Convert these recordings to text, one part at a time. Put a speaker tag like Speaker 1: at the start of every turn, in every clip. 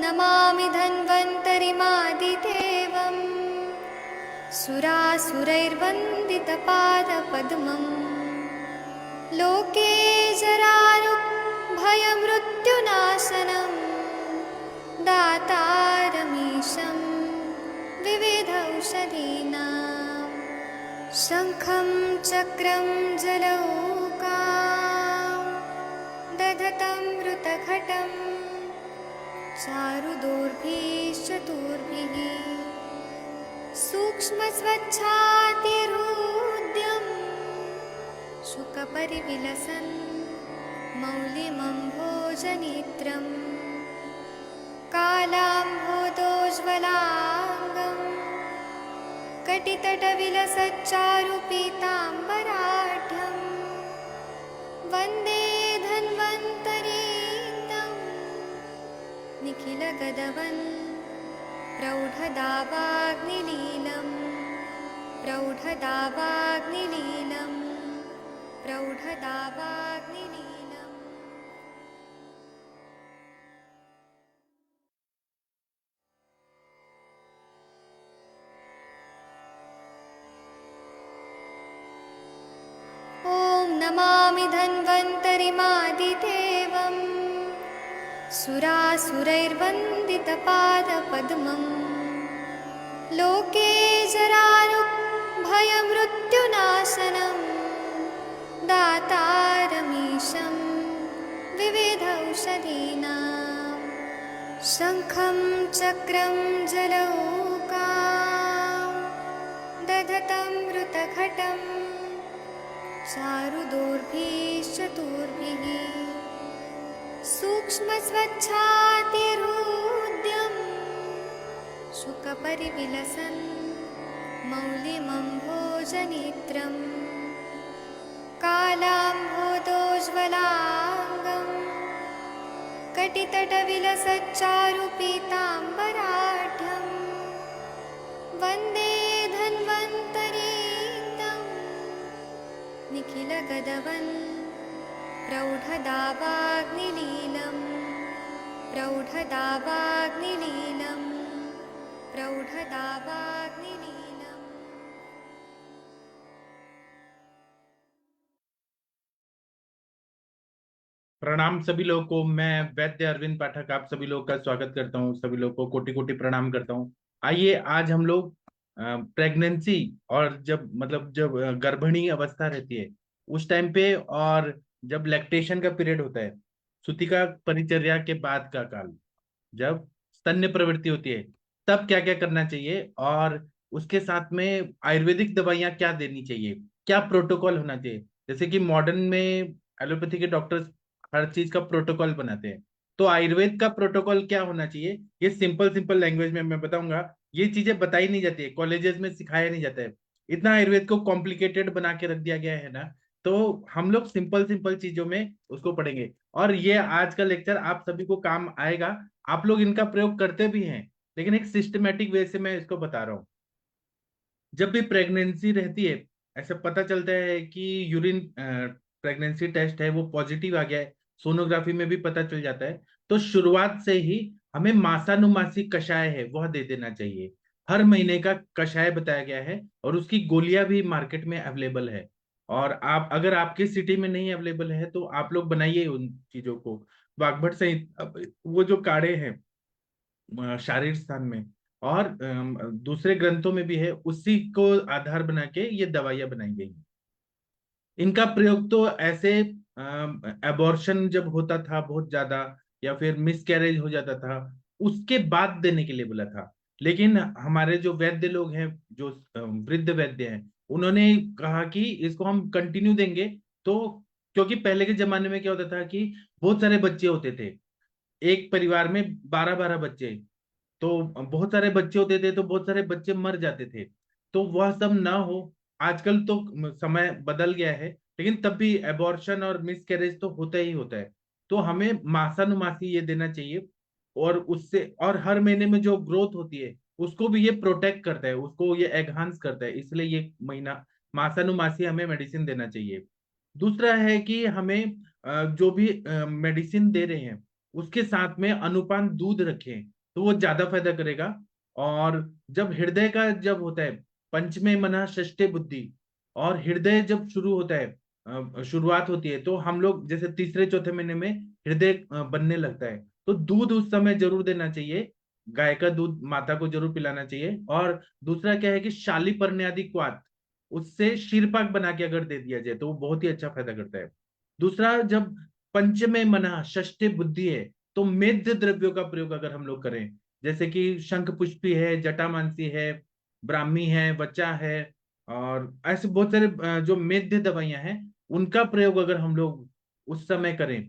Speaker 1: नमामि धन्वन्तरिमादिदेवम् सुरासुरैर्वन्दितपादपद्मम् लोके जरारुभयमृत्युनाशनं दातारमीशं विविधौषधीनां शङ्खं चक्रं जलौकां दधतं मृतघटं चारुदोर्भिश्चतुर्भिः सूक्ष्मस्वच्छातिहृद्यं शुकपरिविलसन् मौलिमम्भोजनेत्रम् कालाम्भोदोज्ज्वलाङ्गं कटितटविलसच्चारुपीताम्बराढ्यं वन्दे धन्वन्तरीतं निखिलगदवन् प्रौढदावाग्निलीलं प्रौढदावाग्निलीलं प्रौढदावाग्निलीलम्। ॐ नमामि धन्वन्तरिमादिदेवम् सुरासुरैर्वन्दितपादपद्मम् लोके जरारुभयमृत्युनाशनं दातारमीशं विविधौषधीनां शङ्खं चक्रं जलौकां दधतं मृतघटं चारुदोर्भिश्चतुर्भिः सूक्ष्मस्वच्छातिहृद्यं शुकपरिविलसन् मौलिमम्भोजनेत्रं कालाम्भोदोज्ज्वलाङ्गं कटितटविलसच्चारुपीताम्बराढ्यं वन्दे धन्वन्तरीतं निखिलगदवन् प्रौढदावाग्निलीलं प्रौढदावाग्निलीलं प्रौढदावाग्निलीलम्।
Speaker 2: प्रणाम सभी लोगों को। मैं वैद्य अरविंद पाठक आप सभी लोगों का स्वागत करता हूं। सभी लोगों को कोटि कोटि प्रणाम करता हूं। आइए आज हम लोग प्रेगनेंसी और जब गर्भिणी अवस्था रहती है उस टाइम पे, और जब लैक्टेशन का पीरियड होता है, सूतिका परिचर्या के बाद का काल, जब स्तन्य प्रवृत्ति होती है, तब क्या क्या करना चाहिए, और उसके साथ में आयुर्वेदिक दवाइयां क्या देनी चाहिए, क्या प्रोटोकॉल होना चाहिए। जैसे कि मॉडर्न में एलोपैथी के डॉक्टर्स हर चीज का प्रोटोकॉल बनाते हैं, तो आयुर्वेद का प्रोटोकॉल क्या होना चाहिए, ये सिंपल सिंपल लैंग्वेज में मैं बताऊंगा। ये चीजें बताई नहीं जाती है, कॉलेजेस में सिखाया नहीं जाता है। इतना आयुर्वेद को कॉम्प्लिकेटेड बना के रख दिया गया है ना, तो हम लोग सिंपल सिंपल चीजों में उसको पढ़ेंगे। और ये आज का लेक्चर आप सभी को काम आएगा। आप लोग इनका प्रयोग करते भी हैं, लेकिन एक सिस्टमेटिक वे से मैं इसको बता रहा हूँ। जब भी प्रेगनेंसी रहती है, ऐसा पता चलता है कि यूरिन प्रेगनेंसी टेस्ट है वो पॉजिटिव आ गया है, सोनोग्राफी में भी पता चल जाता है, तो शुरुआत से ही हमें मासानुमासी कषाय है वह दे देना चाहिए। हर महीने का कषाय बताया गया है, और उसकी गोलियां भी मार्केट में अवेलेबल है। और आप अगर आपकी सिटी में नहीं अवेलेबल है तो आप लोग बनाइए उन चीजों को। वाग्भट संहिता, वो जो काढ़े हैं शारीर स्थान में, और दूसरे ग्रंथों में भी है, उसी को आधार बना के ये दवाइयां बनाई गई हैं। इनका प्रयोग तो ऐसे एबॉर्शन जब होता था बहुत ज्यादा, या फिर मिसकैरेज हो जाता था, उसके बाद देने के लिए बोला था। लेकिन हमारे जो वैद्य लोग हैं, जो वृद्ध वैद्य हैं, उन्होंने कहा कि इसको हम कंटिन्यू देंगे। तो क्योंकि पहले के जमाने में क्या होता था कि बहुत सारे बच्चे होते थे, एक परिवार में 12-12 बच्चे, तो बहुत सारे बच्चे होते थे तो बहुत सारे बच्चे मर जाते थे। तो वह सब ना हो, आजकल तो समय बदल गया है, लेकिन तब भी एबॉर्शन और मिसकैरेज तो होता ही होता है। तो हमें मासानुमासी ये देना चाहिए, और उससे, और हर महीने में जो ग्रोथ होती है उसको भी ये प्रोटेक्ट करता है, उसको ये एनहांस करता है, इसलिए ये महीना मासानुमासी हमें मेडिसिन देना चाहिए। दूसरा है कि हमें जो भी मेडिसिन दे रहे हैं उसके साथ में अनुपान दूध रखें। तो वो ज्यादा फायदा करेगा। और जब हृदय का जब होता है, पंचमे मनः षष्ठे बुद्धि, और हृदय जब शुरू होता है, शुरुआत होती है, तो हम लोग जैसे तीसरे चौथे महीने में हृदय बनने लगता है, तो दूध उस समय जरूर देना चाहिए। गाय का दूध माता को जरूर पिलाना चाहिए। और दूसरा क्या है कि शालीपर्ण्यादि क्वाथ, उससे शीरपाक बना के अगर दे दिया जाए तो वो बहुत ही अच्छा फायदा करता है। दूसरा, जब पंचमे मना षष्ठे बुद्धि है, तो मेद्य द्रव्यों का प्रयोग अगर हम लोग करें, जैसे कि शंख पुष्पी है, जटामांसी है, ब्राह्मी है, वचा है, और ऐसे बहुत सारे जो मेद्य दवाइयां हैं, उनका प्रयोग अगर हम लोग उस समय करें।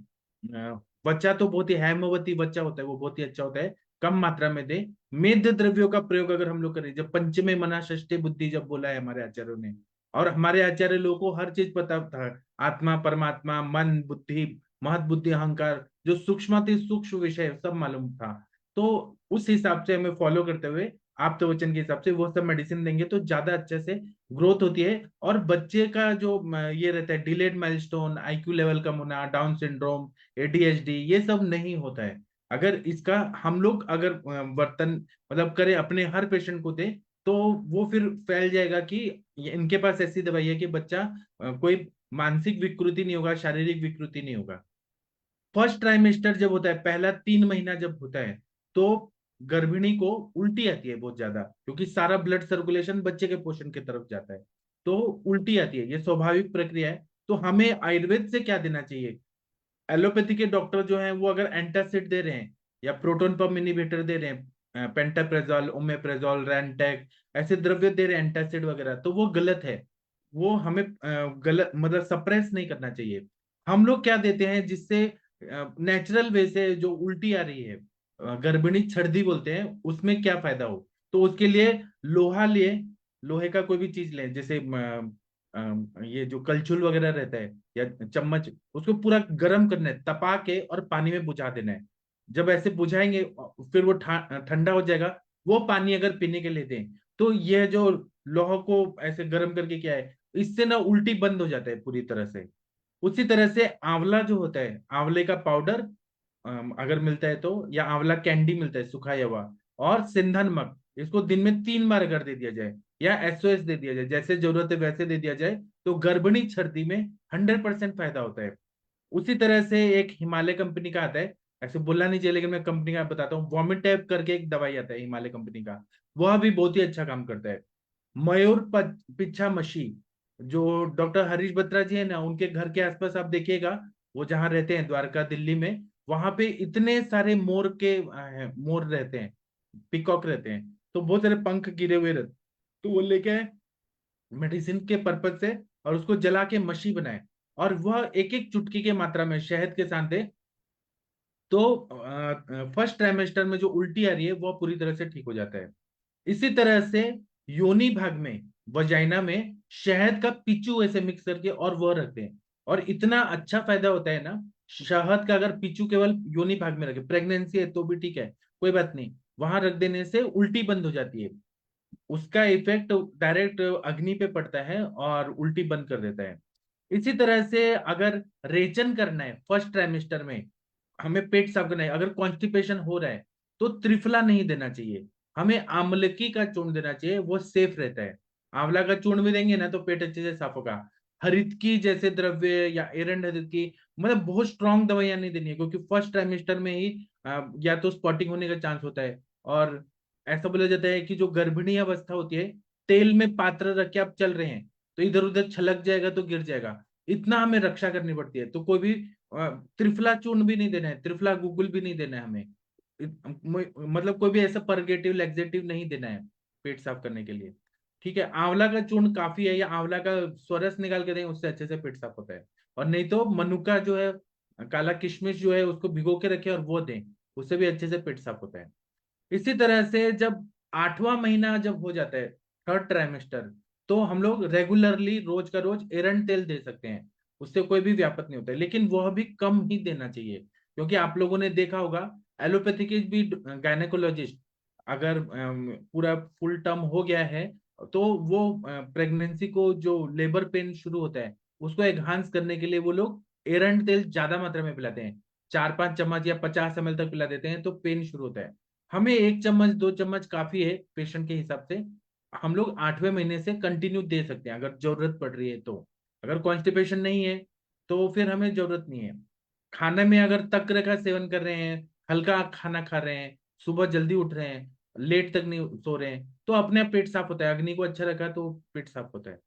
Speaker 2: वचा तो बहुत ही, हैमवती वचा होता है, वो बहुत ही अच्छा होता है, कम मात्रा में दे। मेद्य द्रव्यों का प्रयोग अगर हम लोग करें, जब पंचमे मना षष्ठे बुद्धि जब बोला है हमारे आचार्यों ने, और हमारे आचार्य लोगों को हर चीज पता था, आत्मा परमात्मा मन बुद्धि महत बुद्धि अहंकार, जो सूक्ष्म सूक्ष्म विषय सब मालूम था। तो उस हिसाब से हमें फॉलो करते हुए, आप तो वचन के हिसाब से वो सब मेडिसिन देंगे तो ज्यादा अच्छे से ग्रोथ होती है। और बच्चे का जो ये रहता है डिलेड माइलस्टोन, आईक्यू लेवल कम होना, डाउन सिंड्रोम, एडीएचडी, ये सब नहीं होता है। अगर इसका हम लोग अगर वर्तन मतलब करें अपने हर पेशेंट को दे, तो वो फिर फैल जाएगा कि इनके पास ऐसी दवाई है कि बच्चा कोई मानसिक विकृति नहीं होगा, शारीरिक विकृति नहीं होगा। फर्स्ट ट्राइमेस्टर जब होता है, पहला 3 महीना जब होता है, तो गर्भिणी को उल्टी आती है बहुत ज्यादा, क्योंकि सारा ब्लड सर्कुलेशन बच्चे के पोषण की तरफ जाता है, तो उल्टी आती है, ये स्वाभाविक प्रक्रिया है। तो हमें आयुर्वेद से क्या देना चाहिए? एलोपैथी के डॉक्टर जो हैं वो अगर एंटासिड दे रहे हैं या प्रोटोन पंप इनिबिटर दे रहे हैं, पेंटाप्रेजोल, ओमेप्रेजोल, रैनटेक, ऐसे द्रव्य दे रहे हैं एंटासिड वगैरह, तो वो गलत है। वो हमें गलत मतलब सप्रेस नहीं करना चाहिए। हम लोग क्या देते हैं जिससे नेचुरल वे से जो उल्टी आ रही है, गर्भिणी छर्दी बोलते हैं, उसमें क्या फायदा हो, तो उसके लिए लोहा लिए, लोहे का कोई भी चीज लें, जैसे ये जो कलछुल वगैरह रहता है या चम्मच, उसको पूरा गर्म करना है, तपा के और पानी में बुझा देना है। जब ऐसे बुझाएंगे फिर वो ठंडा हो जाएगा, वो पानी अगर पीने के लिए दें, तो यह जो लौह को ऐसे गर्म करके क्या है, इससे ना उल्टी बंद हो जाता है पूरी तरह से। उसी तरह से आंवला जो होता है, आंवले का पाउडर अगर मिलता है तो, या आंवला कैंडी मिलता है सुखाया हुआ, और सिंधन मग, इसको दिन में 3 बार अगर दे दिया जाए, या एसओएस दे दिया जाए, जैसे जरूरत है वैसे दे दिया जाए, तो गर्भिणी छर्दी में 100% फायदा होता है। उसी तरह से एक हिमालय कंपनी का आता है, ऐसे बोलना नहीं चाहिए लेकिन मैं कंपनी का बताता हूँ, वॉमिट टैब करके एक दवाई आता है हिमालय कंपनी का, वह भी बहुत ही अच्छा काम करता है। मयूर पिच्छा मशी, जो डॉक्टर हरीश बत्रा जी है ना, उनके घर के आसपास आप देखिएगा, वो जहाँ रहते हैं द्वारका दिल्ली में, वहां पे इतने सारे मोर के मोर रहते हैं, पिकॉक रहते हैं, तो बहुत सारे पंख गिरे हुए रहते, तो वो लेके आए मेडिसिन के पर्पज से, और उसको जला के मशी बनाए, और वह एक एक चुटकी के मात्रा में शहद के साथ दे, तो फर्स्ट ट्राइमेस्टर में जो उल्टी आ रही है वो पूरी तरह से ठीक हो जाता है। इसी तरह से योनि भाग में, वजाइना में, शहद का पिचू ऐसे मिक्स करके और वह रखते हैं, और इतना अच्छा फायदा होता है ना शहद का। अगर पिचू केवल योनि भाग में रखे, प्रेगनेंसी है तो भी ठीक है, कोई बात नहीं, वहां रख देने से उल्टी बंद हो जाती है, उसका इफेक्ट डायरेक्ट अग्नि पे पड़ता है और उल्टी बंद कर देता है। इसी तरह से अगर रेचन करना है फर्स्ट ट्राइमेस्टर में, हमें पेट साफ करना है, अगर कॉन्स्टिपेशन हो रहा है, तो त्रिफला नहीं देना चाहिए, हमें आमलकी का चूर्ण देना चाहिए, वो सेफ रहता है। आंवला का चूर्ण भी देंगे ना तो पेट अच्छे से साफ होगा। हरितकी जैसे द्रव्य या एरंड हरितकी, मतलब बहुत स्ट्रांग दवाइयां नहीं देनी है, क्योंकि फर्स्ट ट्राइमेस्टर में ही या तो स्पॉटिंग होने का चांस होता है। और ऐसा बोला जाता है कि जो गर्भिणी अवस्था होती है, तेल में पात्र रख के आप चल रहे हैं, तो इधर उधर छलक जाएगा तो गिर जाएगा, इतना हमें रक्षा करनी पड़ती है। तो कोई भी त्रिफला चूर्ण भी नहीं देना है, त्रिफला गूगल भी नहीं देना है हमें, मतलब कोई भी ऐसा परगेटिव लैक्सेटिव नहीं देना है पेट साफ करने के लिए। ठीक है, आंवला का चूर्ण काफी है, या आंवला का स्वरस निकाल के दें, उससे अच्छे से पेट साफ होता है। और नहीं तो मनुका जो है, काला किशमिश जो है, उसको भिगो के रखें और वो दें, उससे भी अच्छे से पेट साफ होता है। इसी तरह से जब 8वां महीना जब हो जाता है, थर्ड ट्राइमेस्टर, तो हम लोग रेगुलरली रोज का रोज एरंड तेल दे सकते हैं, उससे कोई भी व्यापक नहीं होता है, लेकिन वह भी कम ही देना चाहिए, क्योंकि आप लोगों ने देखा होगा एलोपैथी के भी गायनेकोलॉजिस्ट, अगर पूरा फुल टर्म हो गया है, तो वो प्रेगनेंसी को जो लेबर पेन शुरू होता है उसको एनहांस करने के लिए वो लोग एरंड तेल ज्यादा मात्रा में पिलाते हैं, 4-5 चम्मच या 50 ml तक पिला देते हैं, तो पेन शुरू होता है। हमें 1 चम्मच 2 चम्मच काफी है पेशेंट के हिसाब से। हम लोग 8वें महीने से कंटिन्यू दे सकते हैं अगर जरूरत पड़ रही है तो। अगर कॉन्स्टिपेशन नहीं है तो फिर हमें जरूरत नहीं है। खाने में अगर तक्र का सेवन कर रहे हैं, हल्का खाना खा रहे हैं, सुबह जल्दी उठ रहे हैं, लेट तक नहीं सो रहे हैं, तो अपने आप पेट साफ होता है। अग्नि को अच्छा रखा तो पेट साफ होता है।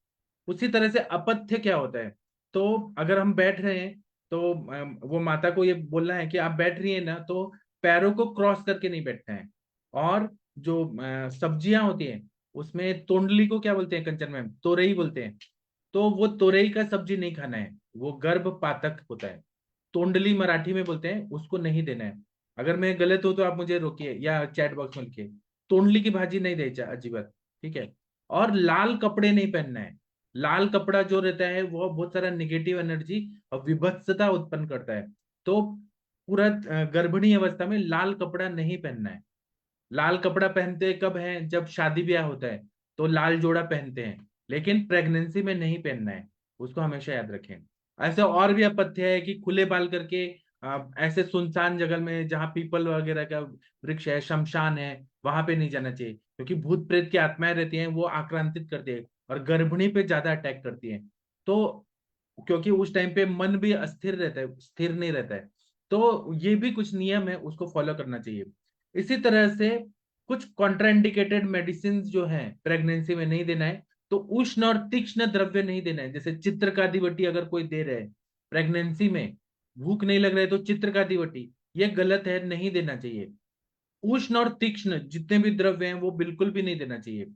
Speaker 2: उसी तरह से अपथ्य क्या होता है? तो अगर हम बैठ रहे हैं तो वो माता को ये बोलना है कि आप बैठ रही हैं ना, तो पैरों को क्रॉस करके नहीं बैठना है। और जो सब्जियां होती हैं उसमें तोंडली को क्या बोलते हैं कंचन में? तोरई बोलते हैं। तो वो तोरई का सब्जी नहीं खाना है, वो गर्भपातक होता है। तोंडली मराठी में बोलते हैं, उसको नहीं देना है। अगर मैं गलत हूं तो आप मुझे रोकिए या चैट बॉक्स में लिखिए। तोंडली की भाजी नहीं देना अजीबत, ठीक है। और लाल कपड़े नहीं पहनना है। लाल कपड़ा जो रहता है वो बहुत सारा निगेटिव एनर्जी और विभत्सता उत्पन्न करता है। तो पूरा गर्भिणी अवस्था में लाल कपड़ा नहीं पहनना है। लाल कपड़ा पहनते कब है? जब शादी ब्याह होता है तो लाल जोड़ा पहनते हैं, लेकिन प्रेगनेंसी में नहीं पहनना है। उसको हमेशा याद रखें। ऐसे और भी अपथ्य है कि खुले बाल करके ऐसे सुनसान जगह में जहाँ पीपल वगैरह का वृक्ष है, शमशान है, वहां पे नहीं जाना चाहिए, क्योंकि भूत प्रेत की आत्माएं रहती हैं, वो आक्रांतित करती है और गर्भिणी पे ज्यादा अटैक करती है। तो क्योंकि उस टाइम पे मन भी अस्थिर रहता है, स्थिर नहीं रहता है। तो ये भी कुछ नियम है, उसको फॉलो करना चाहिए। इसी तरह से कुछ कॉन्ट्राइंडिकेटेड मेडिसिन जो हैं प्रेगनेंसी में नहीं देना है। तो उष्ण और तीक्ष्ण द्रव्य नहीं देना है। जैसे चित्रकादिवटी अगर कोई दे रहे हैं प्रेगनेंसी में, भूख नहीं लग रहा है तो चित्रकादिवटी, ये गलत है, नहीं देना चाहिए। उष्ण और तीक्ष्ण जितने भी द्रव्य हैं वो बिल्कुल भी नहीं देना चाहिए।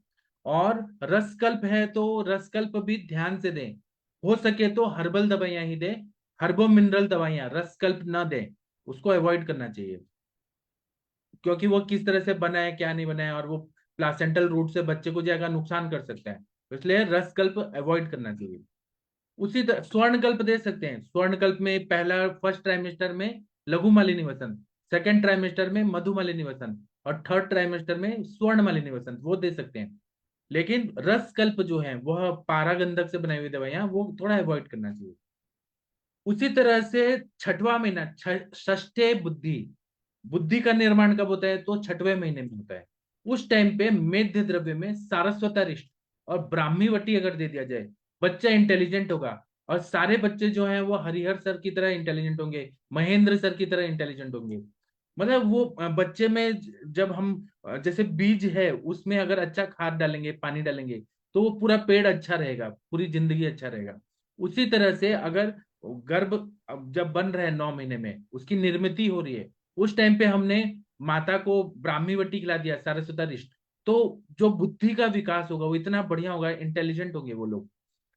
Speaker 2: और रसकल्प है तो रसकल्प भी ध्यान से दें। हो सके तो हर्बल दवाइयां ही दें, हर्बो मिनरल दवाइयां, रसकल्प ना दें। उसको अवॉइड करना चाहिए, क्योंकि वो किस तरह से बना है क्या नहीं बना है, और वो प्लासेंटल रूट से बच्चे को ज्यादा नुकसान कर सकता है। तो इसलिए रसकल्प अवॉइड करना चाहिए। उसी तरह स्वर्णकल्प दे सकते हैं। स्वर्णकल्प में पहला फर्स्ट ट्राइमेस्टर में लघुमालिनी वसंत, सेकंड ट्राइमेस्टर में मधुमालिनी वसंत, और थर्ड ट्राइमेस्टर में स्वर्णमालिनी वसंत, वो दे सकते हैं। लेकिन रसकल्प जो है वह पारागंधक से बनाई हुई दवाइयां, वो थोड़ा अवॉइड करना चाहिए। उसी तरह से छठवां महीना, षष्ठे बुद्धि, बुद्धि का निर्माण कब होता है? तो 6वें महीने में होता है। उस टाइम पे मेध्य द्रव्य में सारस्वतारिष्ट और ब्राह्मीवटी अगर दे दिया जाए, बच्चा इंटेलिजेंट होगा। और सारे बच्चे जो हैं वो हरिहर सर की तरह इंटेलिजेंट होंगे, महेंद्र सर की तरह इंटेलिजेंट होंगे। मतलब वो बच्चे में जब हम जैसे बीज है उसमें अगर अच्छा खाद डालेंगे, पानी डालेंगे, तो वो पूरा पेड़ अच्छा रहेगा, पूरी जिंदगी अच्छा रहेगा। उसी तरह से अगर गर्भ जब बन रहा है 9 महीने में, उसकी निर्मित हो रही है, उस टाइम पे हमने माता को ब्राह्मीवटी खिला दिया, सारस्वतारिष्ट, तो जो बुद्धि का विकास होगा वो इतना बढ़िया होगा, इंटेलिजेंट होंगे वो लोग।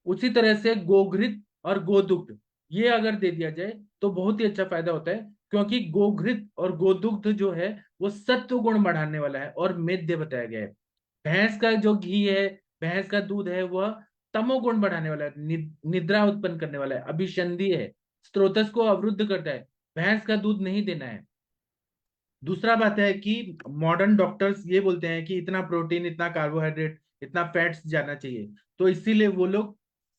Speaker 2: उसी तरह से गोघृत और गोदुग्ध, ये अगर दे दिया जाए तो बहुत ही अच्छा फायदा होता है, क्योंकि गोघृत और गोदुग्ध जो है वो सत्व गुण बढ़ाने वाला है और मेद्य बताया गया है। भैंस का जो घी है, भैंस का दूध है, वह तमोगुण बढ़ाने वाला है, निद्रा उत्पन्न करने वाला है, अभिसंधि है, स्त्रोतस को अवरुद्ध करता है। भैंस का दूध नहीं देना है। दूसरा बात है कि मॉडर्न डॉक्टर्स ये बोलते हैं कि इतना प्रोटीन, इतना कार्बोहाइड्रेट, इतना फैट्स जाना चाहिए, तो इसीलिए वो लोग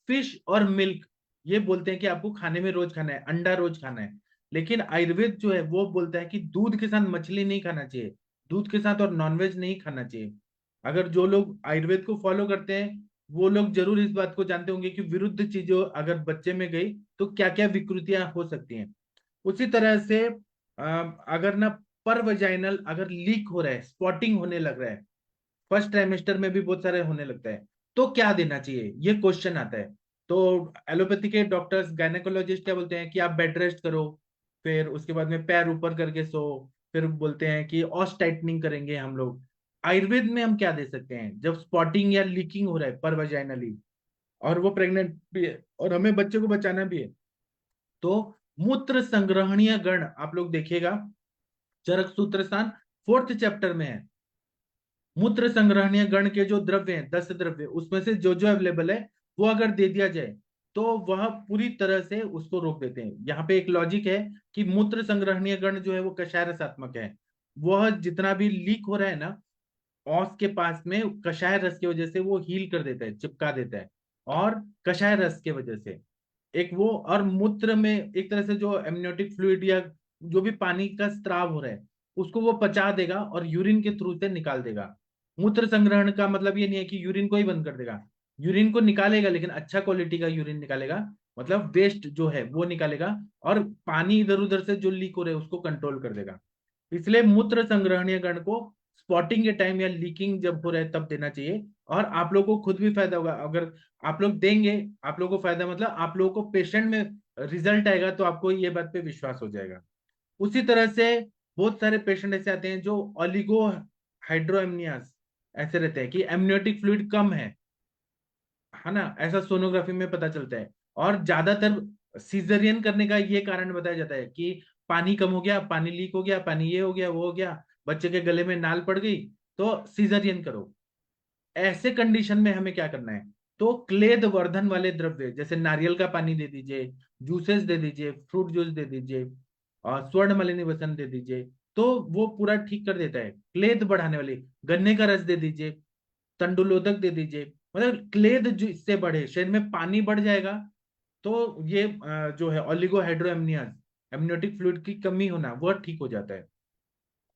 Speaker 2: फिश और मिल्क ये बोलते हैं कि आपको खाने में रोज खाना है, अंडा रोज खाना है। लेकिन आयुर्वेद जो है वो बोलता है कि दूध के साथ मछली नहीं खाना चाहिए, दूध के साथ और नॉनवेज नहीं खाना चाहिए। अगर जो लोग आयुर्वेद को फॉलो करते हैं वो लोग जरूर इस बात को जानते होंगे कि विरुद्ध चीजों अगर बच्चे में गई तो क्या क्या विकृतियां हो सकती हैं। उसी तरह से अगर ना पर वजाइनल अगर लीक हो रहा है, स्पॉटिंग होने लग रहा है, फर्स्ट ट्राइमेस्टर में भी बहुत सारे होने लगता है, तो क्या देना चाहिए, ये क्वेश्चन आता है। तो एलोपैथी के डॉक्टर्स, गायनेकोलॉजिस्ट क्या बोलते हैं कि आप बेड रेस्ट करो, फिर उसके बाद में पैर ऊपर करके सो, फिर बोलते हैं कि ऑस टाइटनिंग करेंगे हम लोग। आयुर्वेद में हम क्या दे सकते हैं जब स्पॉटिंग या लीकिंग हो रहा है पर वजाइनली, और वो प्रेग्नेंट भी है और हमें बच्चे को बचाना भी है? तो मूत्र संग्रहणीय गण आप लोग देखिएगा, चरक सूत्र स्थान 4th चैप्टर में है। मूत्र संग्रहणीय गण के जो द्रव्य हैं, 10 द्रव्य, उसमें से जो जो अवेलेबल है वो अगर दे दिया जाए तो वह पूरी तरह से उसको रोक देते हैं। यहाँ पे एक लॉजिक है कि मूत्र संग्रहणीय गण जो है वो कषाय रसात्मक है। वह जितना भी लीक हो रहा है ना, औस के पास में कषाय रस की वजह से वो हील कर देता है, चिपका देता है। और कषाय रस के वजह से एक वो, और मूत्र में एक तरह से जो एमनियोटिक फ्लूइड या जो भी पानी का स्त्राव हो रहा है उसको वो पचा देगा और यूरिन के थ्रू से निकाल देगा। मूत्र संग्रहण का मतलब ये नहीं है कि यूरिन को ही बंद कर देगा, यूरिन को निकालेगा लेकिन अच्छा क्वालिटी का यूरिन निकालेगा, मतलब वेस्ट जो है वो निकालेगा, और पानी इधर उधर से जो लीक हो रहा है उसको कंट्रोल कर देगा। इसलिए मूत्र संग्रहणीय गण को स्पॉटिंग के टाइम या लीकिंग जब हो रहा है तब देना चाहिए। और आप लोगों को खुद भी फायदा होगा अगर आप लोग देंगे। आप लोगों को फायदा मतलब आप लोगों को पेशेंट में रिजल्ट आएगा तो आपको ये बात पे विश्वास हो जाएगा। उसी तरह से बहुत सारे पेशेंट ऐसे आते हैं जो ओलिगो हाइड्रोएमनियास ऐसे रहते हैं कि एमनियोटिक फ्लूइड कम है ना, ऐसा सोनोग्राफी में पता चलता है। और ज्यादातर सीजरियन करने का ये कारण बताया जाता है कि पानी कम हो गया, पानी लीक हो गया, पानी ये हो गया वो हो गया, बच्चे के गले में नाल पड़ गई, तो सीजरियन करो। ऐसे कंडीशन में हमें क्या करना है, तो क्लेद वर्धन वाले द्रव्य जैसे नारियल का पानी दे दीजिए, जूसेस दे दीजिए, फ्रूट जूस दे दीजिए, और स्वर्ण मलिनी वसन दे दीजिए, तो वो पूरा ठीक कर देता है। क्लेद बढ़ाने वाली गन्ने का रस दे दीजिए, तंडुलोदक दे दीजिए, मतलब क्लेद जो इससे बढ़े, शरीर में पानी बढ़ जाएगा, तो ये जो है ओलिगोहाइड्रोएमनियाज, एमनियोटिक फ्लूइड की कमी होना, वह ठीक हो जाता है।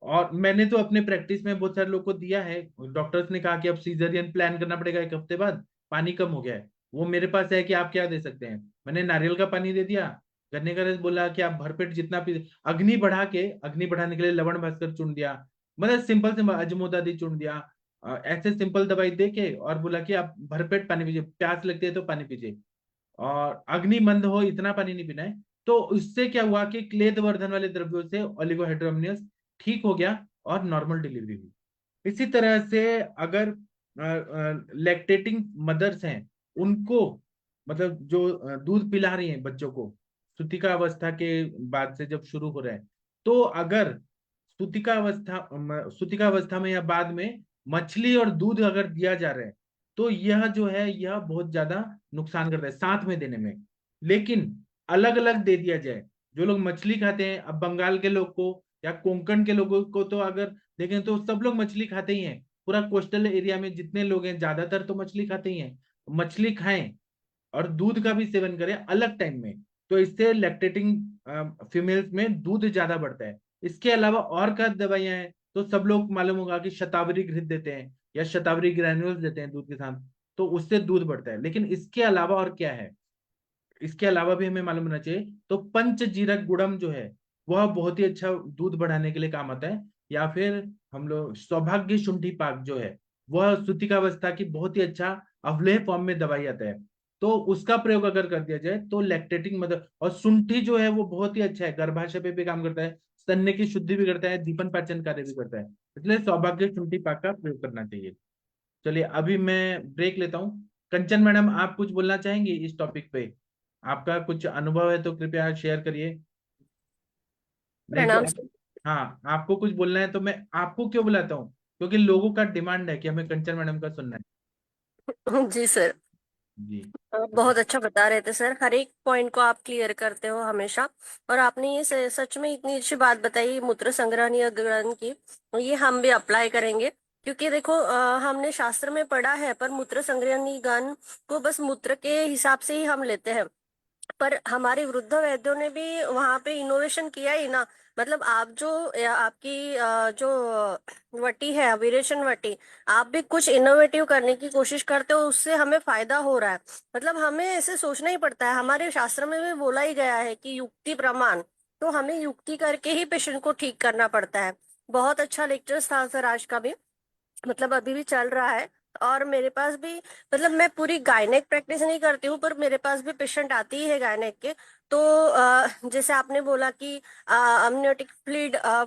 Speaker 2: और मैंने तो अपने प्रैक्टिस में बहुत सारे लोग को दिया है, डॉक्टर्स ने कहा कि अब सीजरियन प्लान करना पड़ेगा 1 हफ्ते बाद, पानी कम हो गया है। वो मेरे पास है कि आप क्या दे सकते हैं, मैंने नारियल का पानी दे दिया, गन्ने का रस बोला कि आप भरपेट जितना पी, अग्नि बढ़ा के, अग्नि बढ़ाने के लिए लवण भास्कर चुन दिया, मतलब सिंपल सिंपल अजमोदादी चुन दिया, ऐसे सिंपल दवाई दे के और बोला कि आप भरपेट पानी पीजिए, प्यास लगती है तो पानी पीजिए, और अग्नि मंद हो इतना पानी नहीं पीना है। तो उससे क्या हुआ कि क्लेद वर्धन वाले द्रव्यों से ओलिगोहाइड्रोअम्नियस ठीक हो गया और नॉर्मल डिलीवरी हुई। इसी तरह से अगर लैक्टेटिंग मदर्स हैं, उनको मतलब जो दूध पिला रही हैं बच्चों को, सुतिका अवस्था के बाद से जब शुरू हो रहा है, तो अगर सुतिका अवस्था में या बाद में मछली और दूध अगर दिया जा रहा है, तो यह जो है यह बहुत ज्यादा नुकसान करता है साथ में देने में। लेकिन अलग अलग दे दिया जाए, जो लोग मछली खाते हैं, अब बंगाल के लोग को या कोंकण के लोगों को तो अगर देखें तो सब लोग मछली खाते ही हैं, पूरा कोस्टल एरिया में जितने लोग हैं ज्यादातर तो मछली खाते ही हैं। मछली खाएं और दूध का भी सेवन करें अलग टाइम में, तो इससे लैक्टेटिंग फीमेल्स में दूध ज्यादा बढ़ता है। इसके अलावा और क्या दवाइयां हैं, तो सब लोग मालूम होगा कि शतावरी घृत देते हैं या शतावरी ग्रैन्यूल्स देते हैं दूध के साथ, तो उससे दूध बढ़ता है। लेकिन इसके अलावा और क्या है, इसके अलावा भी हमें मालूम होना चाहिए, तो पंचजीरक गुड़म जो है वह बहुत ही अच्छा दूध बढ़ाने के लिए काम आता है। या फिर हम लोग सौभाग्य शुंठी पाक जो है, वह सूतिकावस्था की बहुत ही अच्छा अवलेह फॉर्म में दवाई आता है, तो उसका प्रयोग अगर कर दिया जाए तो लैक्टेटिंग मदर, और शुंठी जो है वो बहुत ही अच्छा है, गर्भाशय पे भी काम करता है, स्तन्य की शुद्धि भी करता है, दीपन पाचन कार्य भी करता है, इसलिए सौभाग्य शुंठी पाक का प्रयोग करना चाहिए। चलिए अभी मैं ब्रेक लेता हूँ। कंचन मैडम आप कुछ बोलना चाहेंगी इस टॉपिक पे, आपका कुछ अनुभव है तो कृपया शेयर करिए। नहीं तो
Speaker 3: प्रणाम
Speaker 2: हाँ, आपको कुछ बोलना है तो मैं आपको क्यों बुलाता हूँ, क्योंकि लोगों का डिमांड है कि हमें कंचन मैडम का सुनना है।
Speaker 3: सर। जी सर।
Speaker 2: जी
Speaker 3: आप बहुत अच्छा बता रहे थे सर, हर एक पॉइंट को आप क्लियर करते हो हमेशा। और आपने ये सच में इतनी अच्छी बात बताई मूत्र संग्रहणीय ग्रंथ की, ये हम भी अप्लाई करेंगे। क्योंकि देखो हमने शास्त्र में पढ़ा है पर मूत्र संग्रहणीय गण को बस मूत्र के हिसाब से ही हम लेते हैं। पर हमारे वृद्ध वैद्यों ने भी वहां पे इनोवेशन किया ही ना। मतलब आप जो आपकी जो वटी है वीरेशन वटी, आप भी कुछ इनोवेटिव करने की कोशिश करते हो, उससे हमें फायदा हो रहा है। मतलब हमें ऐसे सोचना ही पड़ता है, हमारे शास्त्र में भी बोला ही गया है कि युक्ति प्रमाण। तो हमें युक्ति करके ही पेशेंट को ठीक करना पड़ता है। बहुत अच्छा लेक्चर था सर आज का भी, मतलब अभी भी चल रहा है। और मेरे पास भी, मतलब मैं पूरी गायनेक प्रैक्टिस नहीं करती हूँ पर मेरे पास भी पेशेंट आती ही है गायनेक के। तो जैसे आपने बोला कि अमनियोटिक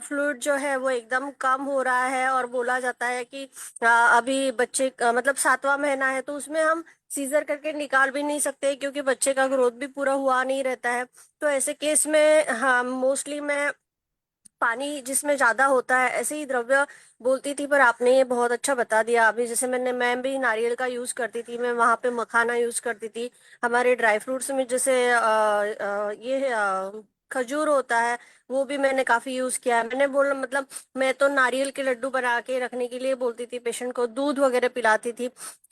Speaker 3: फ्लूइड जो है वो एकदम कम हो रहा है, और बोला जाता है कि अभी बच्चे मतलब 7वां महीना है, तो उसमें हम सीजर करके निकाल भी नहीं सकते क्योंकि बच्चे का ग्रोथ भी पूरा हुआ नहीं रहता है। तो ऐसे केस में हाँ मोस्टली मैं पानी जिसमें ज्यादा होता है ऐसे ही द्रव्य बोलती थी। पर आपने ये बहुत अच्छा बता दिया अभी, जैसे मैं भी नारियल का यूज करती थी, मैं वहां पे मखाना यूज करती थी। हमारे ड्राई फ्रूट्स में जैसे ये खजूर होता है, वो भी मैंने काफी यूज किया है। मैंने बोला मतलब मैं तो नारियल के लड्डू बना के रखने के लिए बोलती थी पेशेंट को, दूध वगैरह पिलाती थी।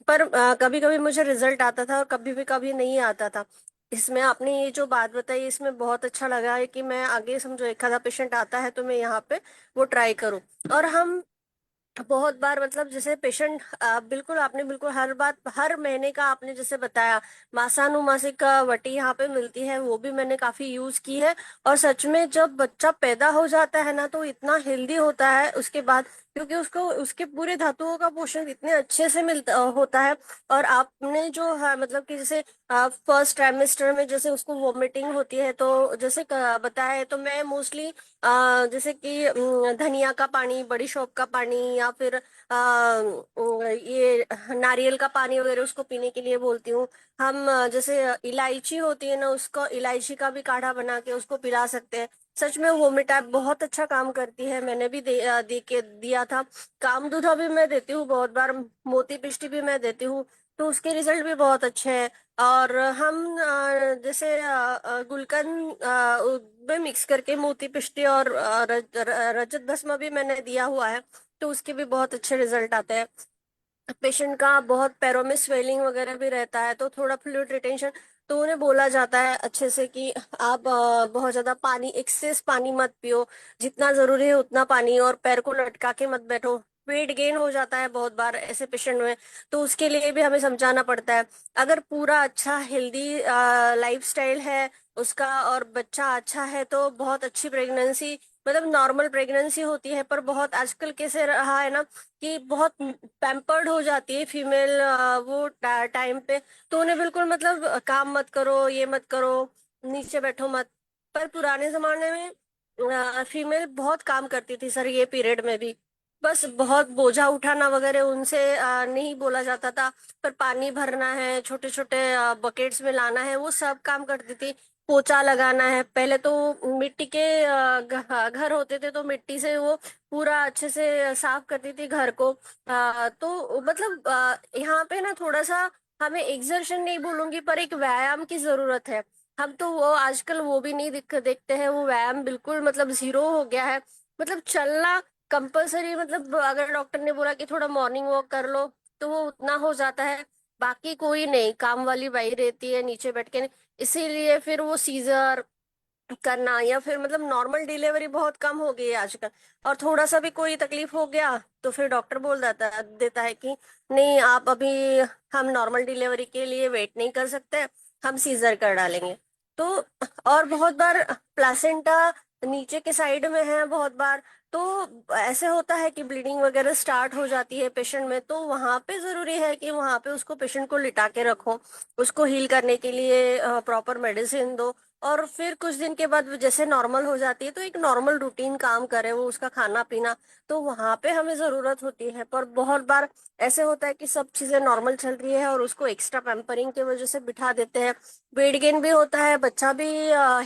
Speaker 3: पर कभी कभी मुझे रिजल्ट आता था और कभी भी कभी नहीं आता था। इसमें आपने ये जो बात बताई इसमें बहुत अच्छा लगा है कि मैं आगे समझो एक आधा पेशेंट आता है तो मैं यहाँ पे वो ट्राई करूँ। और हम बहुत बार मतलब जैसे पेशेंट, बिल्कुल आपने बिल्कुल हर बात, हर महीने का आपने जैसे बताया मासानुमासिक का वटी यहाँ पे मिलती है, वो भी मैंने काफी यूज की है। और सच में जब बच्चा पैदा हो जाता है ना तो इतना हेल्दी होता है उसके बाद, क्योंकि उसको उसके पूरे धातुओं का पोषण इतने अच्छे से मिलता होता है। और आपने जो है मतलब कि जैसे फर्स्ट ट्राइमेस्टर में जैसे उसको वोमिटिंग होती है तो जैसे बताया है, तो मैं मोस्टली जैसे कि धनिया का पानी, बड़ी शॉप का पानी, या फिर ये नारियल का पानी वगैरह उसको पीने के लिए बोलती हूँ। हम जैसे इलायची होती है ना, उसको इलायची का भी काढ़ा बना के उसको पिला सकते हैं। सच में वोमिट बहुत अच्छा काम करती है, मैंने भी दे के दिया था। काम दूधा भी मैं देती हूँ बहुत बार, मोती पिष्टी भी मैं देती हूँ, तो उसके रिजल्ट भी बहुत अच्छे हैं। और हम जैसे गुलकंद में मिक्स करके मोती पिष्टी और रजत भस्म भी मैंने दिया हुआ है, तो उसके भी बहुत अच्छे रिजल्ट आते हैं। पेशेंट का बहुत पैरों में स्वेलिंग वगैरह भी रहता है तो थोड़ा फ्लूइड रिटेंशन, तो उन्हें बोला जाता है अच्छे से कि आप बहुत ज्यादा पानी, एक्सेस पानी मत पियो, जितना जरूरी है उतना पानी, और पैर को लटका के मत बैठो। वेट गेन हो जाता है बहुत बार ऐसे पेशेंट में, तो उसके लिए भी हमें समझाना पड़ता है। अगर पूरा अच्छा हेल्दी लाइफस्टाइल है उसका और बच्चा अच्छा है तो बहुत अच्छी प्रेगनेंसी, मतलब नॉर्मल प्रेगनेंसी होती है। पर बहुत आजकल कैसे रहा है ना कि बहुत पैम्पर्ड हो जाती है फीमेल वो टाइम पे, तो उन्हें बिल्कुल मतलब काम मत करो, ये मत करो, नीचे बैठो मत। पर पुराने जमाने में फीमेल बहुत काम करती थी सर, ये पीरियड में भी। बस बहुत बोझा उठाना वगैरह उनसे नहीं बोला जाता था, पर पानी भरना है, छोटे छोटे बकेट्स में लाना है, वो सब काम करती थी। पोछा लगाना है, पहले तो मिट्टी के घर होते थे तो मिट्टी से वो पूरा अच्छे से साफ करती थी घर को। तो मतलब यहाँ पे ना थोड़ा सा हमें एक्सर्शन नहीं बोलूंगी पर एक व्यायाम की जरूरत है। हम तो वो आजकल वो भी नहीं देखते हैं, वो व्यायाम बिल्कुल मतलब जीरो हो गया है। मतलब चलना कंपलसरी, मतलब अगर डॉक्टर ने बोला कि थोड़ा मॉर्निंग वॉक कर लो तो वो उतना हो जाता है, बाकी कोई नहीं, काम वाली बाई रहती है नीचे बैठ के। इसीलिए फिर वो सीजर करना या फिर मतलब नॉर्मल डिलीवरी बहुत कम हो गई है आजकल। और थोड़ा सा भी कोई तकलीफ हो गया तो फिर डॉक्टर बोल देता है कि नहीं आप अभी, हम नॉर्मल डिलीवरी के लिए वेट नहीं कर सकते, हम सीजर कर डालेंगे। तो और बहुत बार प्लासेंटा नीचे के साइड में है बहुत बार, तो ऐसे होता है कि ब्लीडिंग वगैरह स्टार्ट हो जाती है पेशेंट में, तो वहां पे जरूरी है कि वहां पे उसको पेशेंट को लिटा के रखो, उसको हील करने के लिए प्रॉपर मेडिसिन दो। और फिर कुछ दिन के बाद वो जैसे नॉर्मल हो जाती है तो एक नॉर्मल रूटीन काम करे वो, उसका खाना पीना, तो वहां पे हमें जरूरत होती है। पर बहुत बार ऐसे होता है कि सब चीजें नॉर्मल चल रही है और उसको एक्स्ट्रा पैम्परिंग की वजह से बिठा देते हैं, वेट गेन भी होता है, बच्चा भी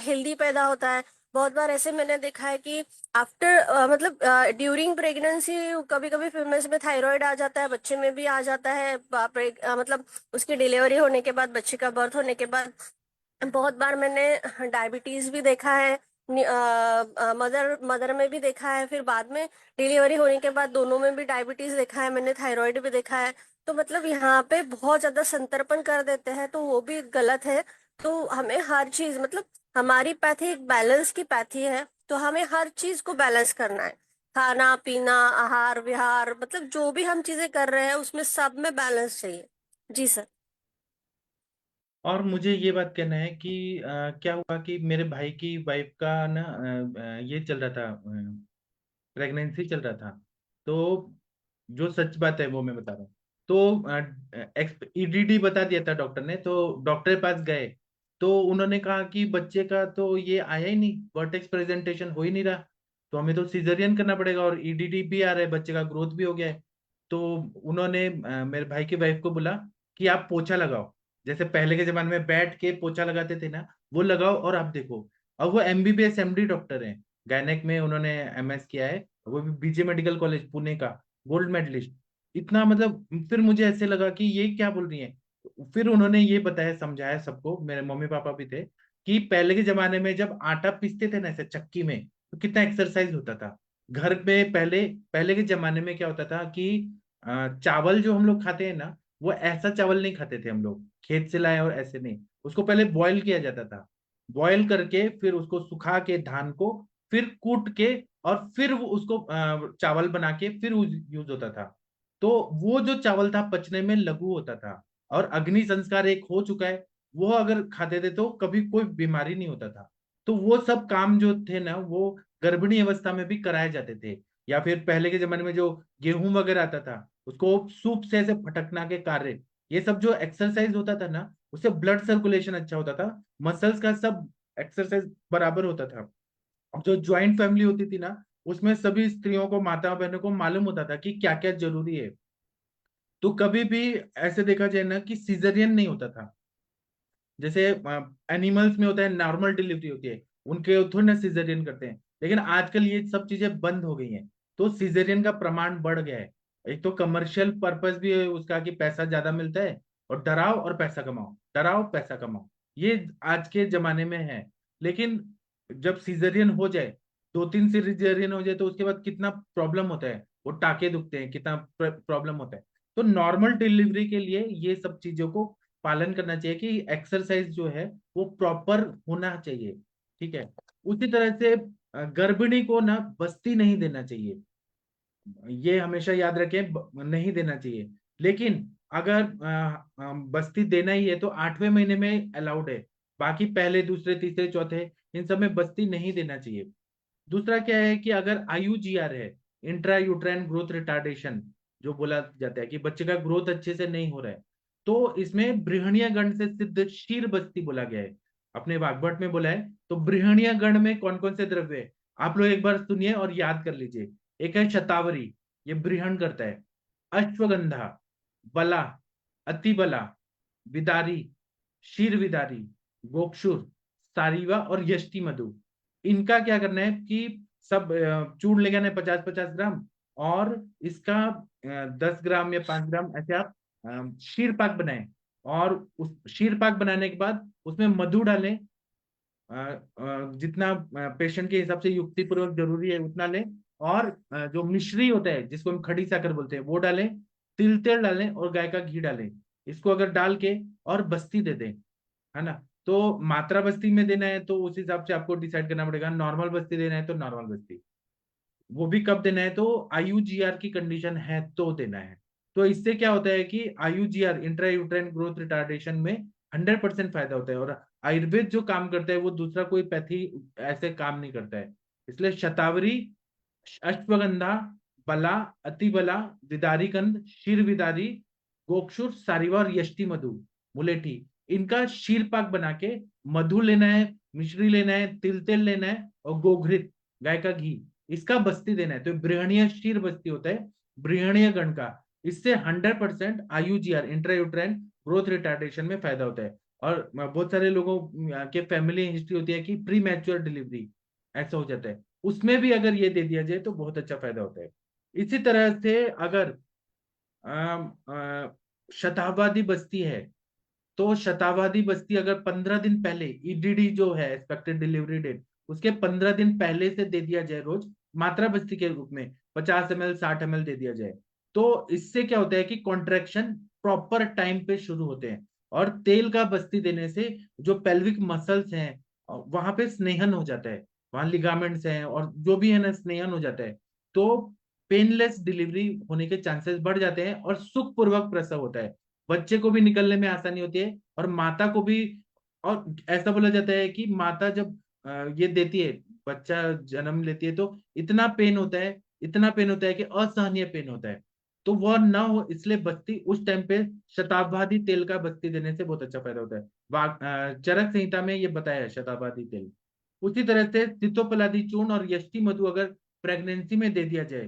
Speaker 3: हेल्दी पैदा होता है। बहुत बार ऐसे मैंने देखा है कि आफ्टर मतलब ड्यूरिंग प्रेगनेंसी कभी कभी फीमेल्स में थायराइड आ जाता है, बच्चे में भी आ जाता है, मतलब उसकी डिलीवरी होने के बाद, बच्चे का बर्थ होने के बाद। बहुत बार मैंने डायबिटीज भी देखा है, मदर मदर में भी देखा है, फिर बाद में डिलीवरी होने के बाद दोनों में भी डायबिटीज देखा है मैंने, थायराइड भी देखा है। तो मतलब यहाँ पे बहुत ज्यादा संतर्पण कर देते हैं तो वो भी गलत है। तो हमें हर चीज मतलब, हमारी पैथी एक बैलेंस की पैथी है, तो हमें हर चीज को बैलेंस करना है। खाना पीना, आहार विहार, मतलब जो भी हम चीजें कर रहे हैं उसमें सब में बैलेंस चाहिए। जी सर।
Speaker 2: और मुझे ये बात कहना है कि क्या हुआ कि मेरे भाई की वाइफ का ना ये चल रहा था, प्रेगनेंसी चल रहा था। तो जो सच बात है वो मैं बता रहा हूँ। तो ईडीडी बता दिया था डॉक्टर ने, तो डॉक्टर के पास गए तो उन्होंने कहा कि बच्चे का तो ये आया ही नहीं, वर्टेक्स प्रेजेंटेशन हो ही नहीं रहा, तो हमें तो सिजेरियन करना पड़ेगा, और ईडीडी भी आ रहा है, बच्चे का ग्रोथ भी हो गया है। तो उन्होंने मेरे भाई की वाइफ को बोला कि आप पोछा लगाओ, जैसे पहले के जमाने में बैठ के पोछा लगाते थे ना, वो लगाओ और आप देखो। और वो एमबीबीएस एमडी डॉक्टर हैं, गायनेक में उन्होंने एमएस किया है, वो भी बीजे मेडिकल कॉलेज पुणे का, गोल्ड मेडलिस्ट। इतना मतलब फिर मुझे ऐसे लगा कि ये क्या बोल रही है। फिर उन्होंने ये बताया, समझाया सबको, मेरे मम्मी पापा भी थे, कि पहले के जमाने में जब आटा पीसते थे ना ऐसे चक्की में, तो कितना एक्सरसाइज होता था घर में। पहले पहले के जमाने में क्या होता था कि चावल जो हम लोग खाते हैं ना, वो ऐसा चावल नहीं खाते थे हम लोग, खेत से लाए और ऐसे नहीं, उसको पहले बॉईल किया जाता था। बॉईल करके फिर उसको सुखा के धान को, फिर कूट के, और फिर वो उसको चावल बना के फिर यूज होता था। तो वो जो चावल था पचने में लघु होता था, और अग्नि संस्कार एक हो चुका है, वो अगर खाते थे तो कभी कोई बीमारी नहीं होता था। तो वो सब काम जो थे ना, वो गर्भिणी अवस्था में भी कराए जाते थे। या फिर पहले के जमाने में जो गेहूं वगैरह आता था, उसको सूप से ऐसे फटकना के कार्य, ये सब जो एक्सरसाइज होता था ना, उससे ब्लड सर्कुलेशन अच्छा होता था, मसल्स का सब एक्सरसाइज बराबर होता था। अब जो ज्वाइंट फैमिली होती थी ना, उसमें सभी स्त्रियों को, माता बहनों को मालूम होता था कि क्या क्या जरूरी है। तो कभी भी ऐसे देखा जाए ना कि सीजरियन नहीं होता था। जैसे एनिमल्स में होता है, नॉर्मल डिलीवरी होती है, उनके थोड़ी ना सिजेरियन करते हैं, लेकिन आजकल ये सब चीजें बंद हो गई हैं। तो सिजेरियन का प्रमाण बढ़ गया है। एक तो कमर्शियल पर्पस भी है उसका कि पैसा ज्यादा मिलता है, और डराओ और पैसा कमाओ, डराओ पैसा कमाओ, ये आज के जमाने में है। लेकिन जब सिजेरियन हो जाए, 2-3 सिजेरियन हो जाए, तो उसके बाद कितना प्रॉब्लम होता है, वो टाके दुखते हैं, कितना प्रॉब्लम होता है। तो नॉर्मल डिलीवरी के लिए ये सब चीजों को पालन करना चाहिए कि एक्सरसाइज जो है वो प्रॉपर होना चाहिए। ठीक है। उसी तरह से गर्भिणी को ना बस्ती नहीं देना चाहिए, ये हमेशा याद रखें, नहीं देना चाहिए। लेकिन अगर बस्ती देना ही है तो 8वें महीने में अलाउड है। बाकी पहले, दूसरे, तीसरे, चौथे, इन सब में बस्ती नहीं देना चाहिए। दूसरा क्या है कि अगर IUGR है, इंट्रा यूट्राइन ग्रोथ रिटार्डेशन, जो बोला जाता है कि बच्चे का ग्रोथ अच्छे से नहीं हो रहा है, तो इसमें बृहणीय गण से सिद्ध क्षीर बस्ती बोला गया है, अपने वाग्भट में बोला है। तो बृहणीय गण में कौन कौन से द्रव्य है, आप लोग एक बार सुनिए और याद कर लीजिए। एक है शतावरी, ये बृहण करता है। अश्वगंधा, बला, अतिबला, विदारी, क्षीर विदारी, गोक्षुर, सारीवा और यष्टि मधु। इनका क्या करना है कि सब चूर्ण ले गए 50-50 ग्राम, और इसका 10 ग्राम या 5 ग्राम ऐसे आप क्षीर पाक बनाएं। और उस क्षीर पाक बनाने के बाद उसमें मधु डालें, जितना पेशेंट के हिसाब से युक्तिपूर्वक जरूरी है उतना लें। और जो मिश्री होता है जिसको हम खड़ी साकर बोलते हैं, वो डालें। तिल तेल डालें और गाय का घी डालें। इसको अगर डाल के और बस्ती दे दें, है ना। तो मात्रा बस्ती में देना है तो उस हिसाब से आपको डिसाइड करना पड़ेगा। नॉर्मल बस्ती देना है तो नॉर्मल बस्ती, वो भी कब देना है, तो IUGR की कंडीशन है तो देना है। तो इससे क्या होता है कि IUGR, intra uterine growth retardation में 100% फायदा होता है। और आयुर्वेद जो काम करता है वो दूसरा कोई पैथी ऐसे काम नहीं करता है। इसलिए शतावरी, अश्वगंधा, बला, अतिबला, विदारीकंद, क्षीर विदारी, गोक्षुर, सारीवा और यष्टि मधु, मुलेठी, इनका शीर पाक बना के मधु लेना है, मिश्री लेना है, तिल तेल लेना है, और गोघृत, गाय का घी, इसका बस्ती देना है। तो बृहणीय शीर बस्ती होता है बृहणीय गण का। इससे 100% IUGR, इंट्रायूट्राइन ग्रोथ रिटार्डेशन में फायदा होता है। और बहुत सारे लोगों के फैमिली हिस्ट्री होती है कि प्री मैच्योर डिलीवरी ऐसा हो जाता है, उसमें भी अगर ये दे दिया जाए तो बहुत अच्छा फायदा होता है। इसी तरह से अगर शताब्दी बस्ती है, तो शताब्दी बस्ती अगर 15 दिन पहले, EDD जो है एक्सपेक्टेड डिलीवरी डेट, उसके 15 दिन पहले से दे दिया जाए रोज, मात्रा बस्ती के रूप में 50 ml 60 ml दे दिया जाए, तो इससे क्या होता है कि कॉन्ट्रेक्शन प्रॉपर टाइम पे शुरू होते हैं। और तेल का बस्ती देने से जो पेल्विक मसल्स हैं वहां पे स्नेहन हो जाता है, वहां लिगामेंट्स हैं और जो भी है ना, स्नेहन हो जाता है। तो पेनलेस डिलीवरी होने के चांसेस बढ़ जाते हैं और सुखपूर्वक प्रसव होता है। बच्चे को भी निकलने में आसानी होती है और माता को भी। और ऐसा बोला जाता है कि माता जब ये देती है, बच्चा जन्म लेती है, तो इतना पेन होता है, इतना पेन होता है कि असहनीय पेन होता है। तो वह ना हो इसलिए बस्ती उस टाइम पे शताब्दी तेल का बस्ती देने से बहुत अच्छा फायदा होता है। चरक संहिता में ये बताया है शताब्दी तेल। उसी तरह से सितोपलादी चूर्ण और यष्टि मधु अगर प्रेगनेंसी में दे दिया जाए,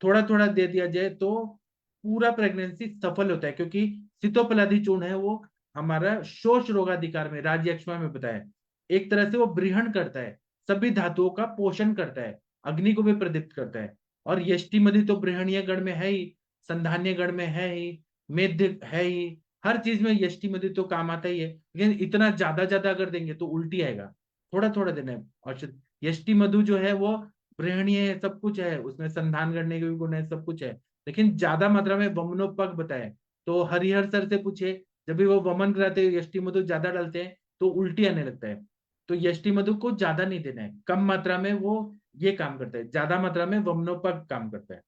Speaker 2: थोड़ा थोड़ा दे दिया जाए, तो पूरा प्रेगनेंसी सफल होता है। क्योंकि सितोपलादी चूर्ण है वो हमारा शोष रोगाधिकार में, राज्यक्षमा में बताया, एक तरह से वो बृहण करता है, सभी धातुओं का पोषण करता है, अग्नि को भी प्रदीप्त करता है। और यष्टिमधि तो बृहणीय गण में है ही, संधान्य गण में है ही, मेध्य है ही, हर चीज में यष्टिमधि तो काम आता ही है। लेकिन इतना ज्यादा ज्यादा अगर देंगे तो उल्टी आएगा, थोड़ा थोड़ा देना है। और यष्टि मधु जो है वो बृहणीय है, सब कुछ है उसमें, संधान करने के भी गुण है, सब कुछ है। लेकिन ज्यादा मात्रा में वमनोपक बताए, तो हरिहर सर से पूछे, जब भी वो वमन कराते हैं यष्टि मधु ज्यादा डालते हैं तो उल्टी आने लगता है। तो यष्टि मधु को ज्यादा नहीं देना है, कम मात्रा में वो ये काम करता है, ज्यादा मात्रा में वमनोपग काम करता है।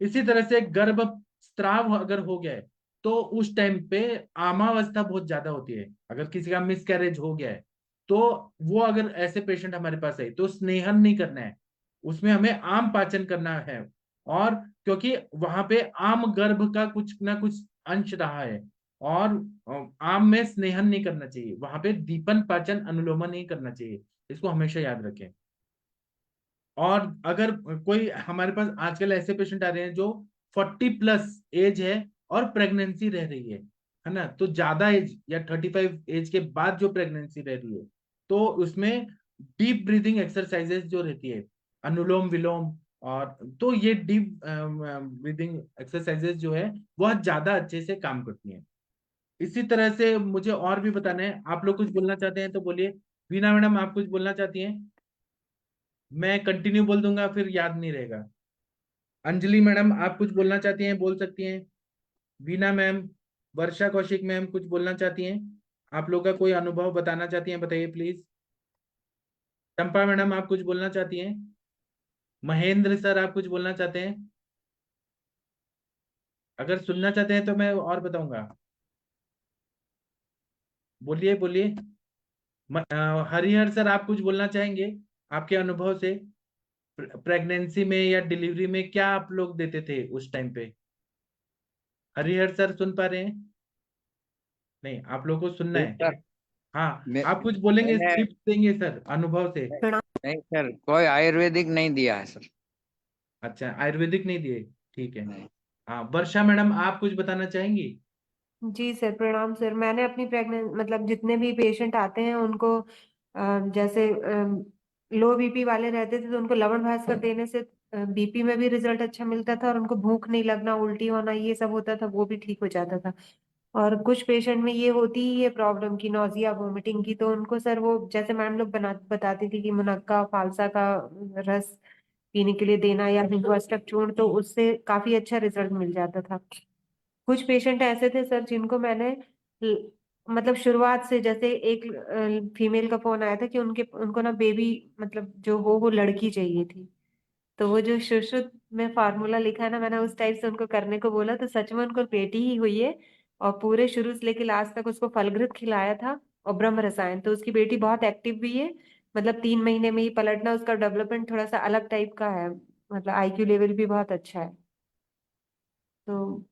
Speaker 2: इसी तरह से गर्भ स्त्राव अगर हो गया है तो उस टाइम पे आमावस्था बहुत ज्यादा होती है, अगर किसी का मिसकैरेज हो गया है तो वो अगर ऐसे पेशेंट हमारे पास है तो स्नेहन नहीं करना है, उसमें हमें आम पाचन करना है। और क्योंकि वहां पे आम गर्भ का कुछ ना कुछ अंश रहा है, और आम में स्नेहन नहीं करना चाहिए, वहां पे दीपन पाचन अनुलोमन नहीं करना चाहिए, इसको हमेशा याद रखें। और अगर कोई हमारे पास आजकल ऐसे पेशेंट आ रहे हैं जो 40+ एज है और प्रेगनेंसी रह रही है ना, तो ज्यादा एज या 35 एज के बाद जो प्रेगनेंसी रह रही है तो उसमें डीप ब्रीदिंग एक्सरसाइजेस जो रहती है, अनुलोम विलोम, और तो ये डीप ब्रीदिंग एक्सरसाइजेस जो है वह ज्यादा अच्छे से काम करती हैं। इसी तरह से मुझे और भी बताना है, आप लोग कुछ बोलना चाहते हैं तो बोलिए। वीना मैडम आप कुछ बोलना चाहती हैं? मैं कंटिन्यू बोल दूंगा फिर याद नहीं रहेगा। अंजलि मैडम आप कुछ बोलना चाहती हैं, बोल सकती हैं। वीना मैम, वर्षा कौशिक मैम कुछ बोलना चाहती हैं? आप लोग का कोई अनुभव बताना चाहती हैं, बताइए प्लीज। चंपा मैडम आप कुछ बोलना चाहती हैं? महेंद्र सर आप कुछ बोलना चाहते हैं? अगर सुनना चाहते हैं तो मैं और बताऊंगा, बोलिए बोलिए। हरिहर सर आप कुछ बोलना चाहेंगे आपके अनुभव से? प्रेगनेंसी में या डिलीवरी में क्या आप लोग देते थे उस टाइम पे? हरिहर सर सुन पा रहे हैं? नहीं, आप लोग को सुनना
Speaker 4: जी
Speaker 2: है।
Speaker 4: सर।
Speaker 2: हाँ,
Speaker 4: मैं
Speaker 2: आप कुछ बोलेंगे,
Speaker 4: मैंने
Speaker 2: टिप्स देंगे सर अनुभव से?
Speaker 4: नहीं सर, कोई आयुर्वेदिक नहीं दिया है सर।
Speaker 2: अच्छा, आयुर्वेदिक नहीं दिए, ठीक है।
Speaker 4: नहीं।
Speaker 2: हाँ, वर्षा मैडम आप कुछ बताना चाहेंगी?
Speaker 5: जी सर, प्रणाम सर। मैंने अपनी प्रेग्नेंट मतलब जितने भी पेशेंट आते हैं उनको जैसे लो बीपी वाले रहते थे तो उनको लवण भास्कर देने से बीपी में भी रिजल्ट अच्छा मिलता था, और उनको भूख नहीं लगना, उल्टी होना, ये सब होता था, वो भी ठीक हो जाता था। और कुछ पेशेंट में ये होती ही है प्रॉब्लम की, नौजिया वोमिटिंग की, तो उनको सर वो जैसे मैम लोग बताती थी कि मुनक्का फालसा का रस पीने के लिए देना, या नींबू अष्टक चूर्ण, तो उससे काफी अच्छा रिजल्ट मिल जाता था। कुछ पेशेंट ऐसे थे सर जिनको मैंने मतलब शुरुआत से, जैसे एक फीमेल का फोन आया था कि उनके उनको ना बेबी मतलब जो हो वो लड़की चाहिए थी, तो वो जो शुश्रुत में फार्मूला लिखा है ना, मैंने उस टाइप से उनको करने को बोला, तो सच में उनको बेटी ही हुई है। और पूरे शुरू से लेके लास्ट तक उसको फलघृत खिलाया था और ब्रह्म रसायन, तो उसकी बेटी बहुत एक्टिव भी है। मतलब 3 महीने में ही पलटना, उसका डेवलपमेंट थोड़ा सा अलग टाइप का है, मतलब आईक्यू लेवल भी बहुत अच्छा है। तो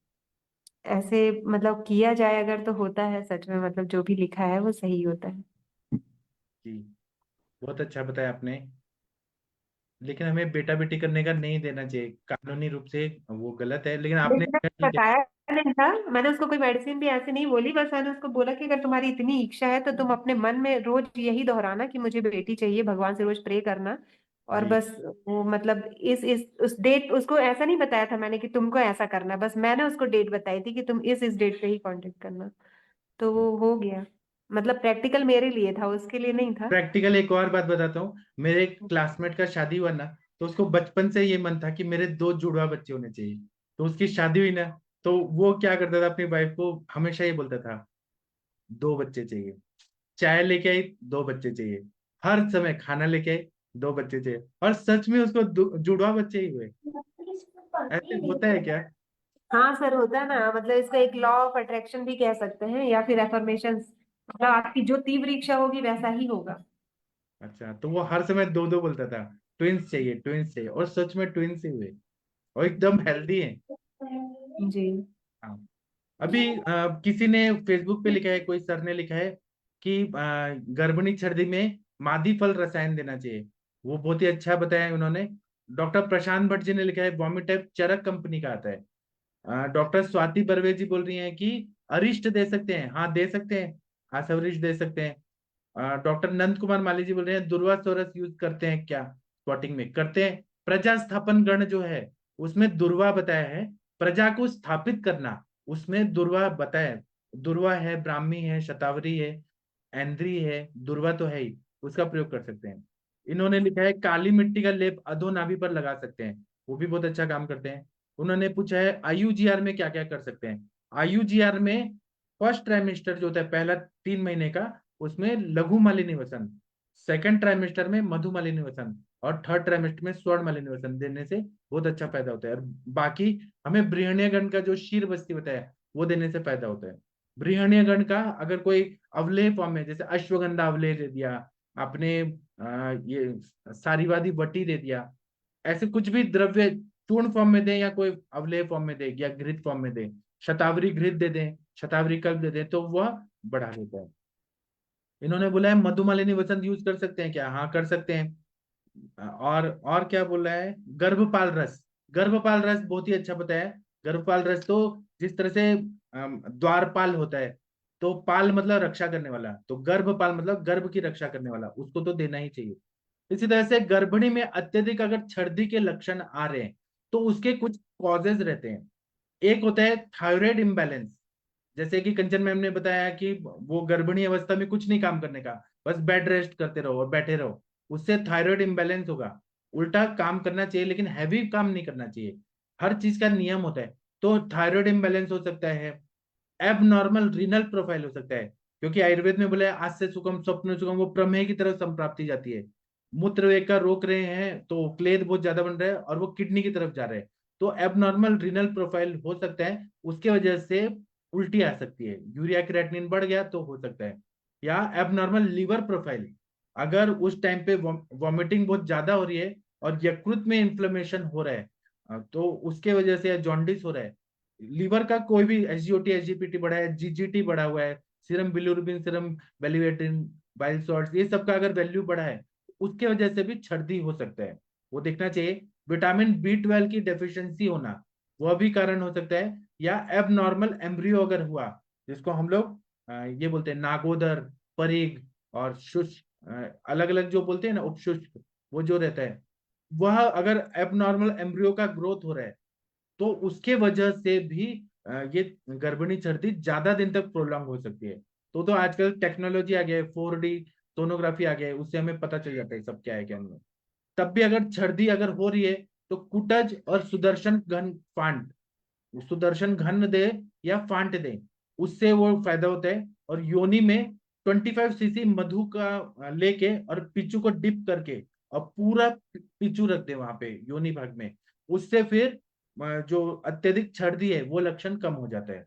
Speaker 5: ऐसे मतलब किया जाए अगर तो होता है सच में, मतलब जो भी लिखा है वो सही होता है।
Speaker 2: जी, बहुत अच्छा बताया आपने। लेकिन हमें बेटा बेटी करने का नहीं देना चाहिए, कानूनी रूप से वो गलत है, लेकिन आपने
Speaker 5: मैंने
Speaker 2: ठीक है।
Speaker 5: बताया नहीं था, मैंने उसको कोई मेडिसिन भी ऐसे नहीं बोली, बस मैंने उसको बोला कि अगर तुम्हारी इतनी इच्छा है तो तुम अपने मन में रोज यही दोहराना कि मुझे बेटी चाहिए, भगवान से रोज प्रे करना। और
Speaker 2: जी
Speaker 5: बस वो मतलब इस उस डेट, उसको ऐसा नहीं बताया था मैंने कि तुमको ऐसा करना है, बस मैंने उसको डेट बताई थी कि तुम इस डेट पे ही कांटेक्ट करना, तो वो हो गया। मतलब प्रैक्टिकल मेरे लिए था, उसके लिए नहीं था।
Speaker 2: प्रैक्टिकल एक और बात बताता हूँ। मेरे एक क्लासमेट का शादी हुआ ना, तो उसको बचपन से ये मन था कि मेरे 2 जुड़वा बच्चे होने चाहिए। तो उसकी शादी हुई ना, तो वो क्या करता था, अपनी वाइफ को हमेशा ये बोलता था 2 बच्चे चाहिए, चाय लेके आई 2 बच्चे चाहिए, हर समय खाना लेके आई 2 बच्चे चाहिए, और सच में उसको जुड़वा बच्चे ही हुए। ऐसे होता है क्या?
Speaker 5: हाँ सर, होता है ना, मतलब इसका एक लॉ ऑफ अट्रैक्शन भी कह सकते हैं, या फिर एफर्मेशन, मतलब आपकी जो तीव्र इच्छा होगी वैसा ही होगा।
Speaker 2: अच्छा, तो वो हर समय 2-2 बोलता था, ट्विंस चाहिए ट्विंस चाहिए, और सच में ट्विंस ही हुए, और एकदम हेल्दी है।
Speaker 5: जी।
Speaker 2: हाँ। अभी किसी ने फेसबुक पे लिखा है, कोई सर ने लिखा है कि गर्भिणी सर्दी में मादी फल रसायन देना चाहिए। वो बहुत ही अच्छा बताया है उन्होंने। डॉक्टर प्रशांत भट्ट जी ने लिखा है, वॉमिटेप चरक कंपनी का आता है। डॉक्टर स्वाति बर्वे जी बोल रही हैं कि अरिष्ट दे सकते हैं, हाँ दे सकते हैं, आसवरिष्ट दे सकते हैं। डॉक्टर नंद कुमार माली जी बोल रहे हैं दुर्वा सोरस यूज करते हैं क्या? स्पॉटिंग में करते हैं। प्रजा स्थापन गण जो है उसमें दुर्वा बताया है, प्रजा को स्थापित करना, उसमें दुर्वा बताया है। दुर्वा है, ब्राह्मी है, शतावरी है, ऐन्द्री है, दुर्वा तो है ही, उसका प्रयोग कर सकते हैं। इन्होंने लिखा है काली मिट्टी का लेप अधोनाभि पर लगा सकते हैं, वो भी बहुत अच्छा काम करते हैं। उन्होंने पूछा है आईयूजीआर में क्या क्या कर सकते हैं। IUGR में फर्स्ट ट्राइमेस्टर जो होता है पहला 3 महीने का, उसमें लघु मालिनी वसन, सेकंड ट्राइमेस्टर में मधु मालिनी वसन, और थर्ड ट्राइमेस्टर में स्वर्ण मालिनी वसन देने से बहुत अच्छा फायदा होता है। और बाकी हमें बृहणीयगण का जो शीर बस्ती बताया वो देने से फायदा होता है। बृहणीयगण का अगर कोई अवलेह फॉर्म में, जैसे अश्वगंधा अवलेह दे दिया आपने, ये सारीवादी वटी दे दिया, ऐसे कुछ भी द्रव्य चूर्ण फॉर्म में दे या कोई अवलेह फॉर्म में दे या घृत फॉर्म में दे, शतावरी घृत दे दें, शतावरी कल्प दे दें, तो वह बढ़ा देता है। इन्होंने बोला है मधुमालिनी वसंत यूज कर सकते हैं क्या? हाँ कर सकते हैं। और क्या बोला है? गर्भपाल रस। गर्भपाल रस बहुत ही अच्छा बताया। गर्भपाल रस तो जिस तरह से द्वारपाल होता है, तो पाल मतलब रक्षा करने वाला, तो गर्भपाल मतलब गर्भ की रक्षा करने वाला, उसको तो देना ही चाहिए। इसी तरह से गर्भिणी में अत्यधिक अगर छर्दी के लक्षण आ रहे हैं तो उसके कुछ कॉजेज रहते हैं। एक होता है थायराइड इम्बैलेंस, जैसे कि कंचन मैम ने बताया कि वो गर्भिणी अवस्था में कुछ नहीं काम करने का, बस बेड रेस्ट करते रहो और बैठे रहो, उससे थायराइड इम्बैलेंस होगा। उल्टा काम करना चाहिए लेकिन हैवी काम नहीं करना चाहिए, हर चीज का नियम होता है। तो थायराइड इम्बैलेंस हो सकता है, एबनॉर्मल रीनल प्रोफाइल हो सकता है, क्योंकि आयुर्वेद में बोला है आज से सुगम स्वप्न सुगम, वो प्रमेह की तरफ संप्राप्ति जाती है। मूत्र वेग का रोक रहे हैं तो क्लेद बहुत ज्यादा बन रहा है और वो किडनी की तरफ जा रहे हैं, तो एबनॉर्मल रीनल प्रोफाइल हो सकता है, उसके वजह से उल्टी आ सकती है। यूरिया क्रिएटिनिन बढ़ गया तो हो सकता है। या एबनॉर्मल लीवर प्रोफाइल, अगर उस टाइम पे वॉमिटिंग बहुत ज्यादा हो रही है और यकृत में इन्फ्लेमेशन हो रहा है, तो उसके वजह से जॉन्डिस हो रहा है, लीवर का कोई भी SGOT SGPT बढ़ा है, GGT बढ़ा हुआ है, सीरम बिलिरुबिन, सीरम वेलिवेटिन, बाइल सॉल्ट, ये सब का अगर वैल्यू बढ़ा है, उसके वजह से भी छर्दी हो सकता है, वो देखना चाहिए। विटामिन B12 की डेफिशिएंसी होना, वह भी कारण हो सकता है। या एबनॉर्मल एम्ब्रियो अगर हुआ, जिसको हम लोग ये बोलते हैं नागोदर, परिग और शुष्क, अलग अलग जो बोलते हैं ना उपशुष्क, वो जो रहता है, वह अगर एबनॉर्मल एम्ब्रियो का ग्रोथ हो रहा है तो उसके वजह से भी ये गर्भिणी छर्दी ज्यादा दिन तक प्रोलॉन्ग हो सकती है। तो आजकल टेक्नोलॉजी आ गया है, 4D सोनोग्राफी आ गया है, उससे हमें पता चल जाता है सब क्या है क्या नहीं। तब भी अगर छर्दी अगर हो रही है तो कुटज और सुदर्शन घन फांट, सुदर्शन घन दे या फांट दे, उससे वो फायदा होता है। और योनि में 25 cc मधु का लेके और पिचू को डिप करके और पूरा पिचू रख दे वहां पे योनि भाग में, उससे फिर जो अत्यधिक छर्दी है वो लक्षण कम हो जाता है।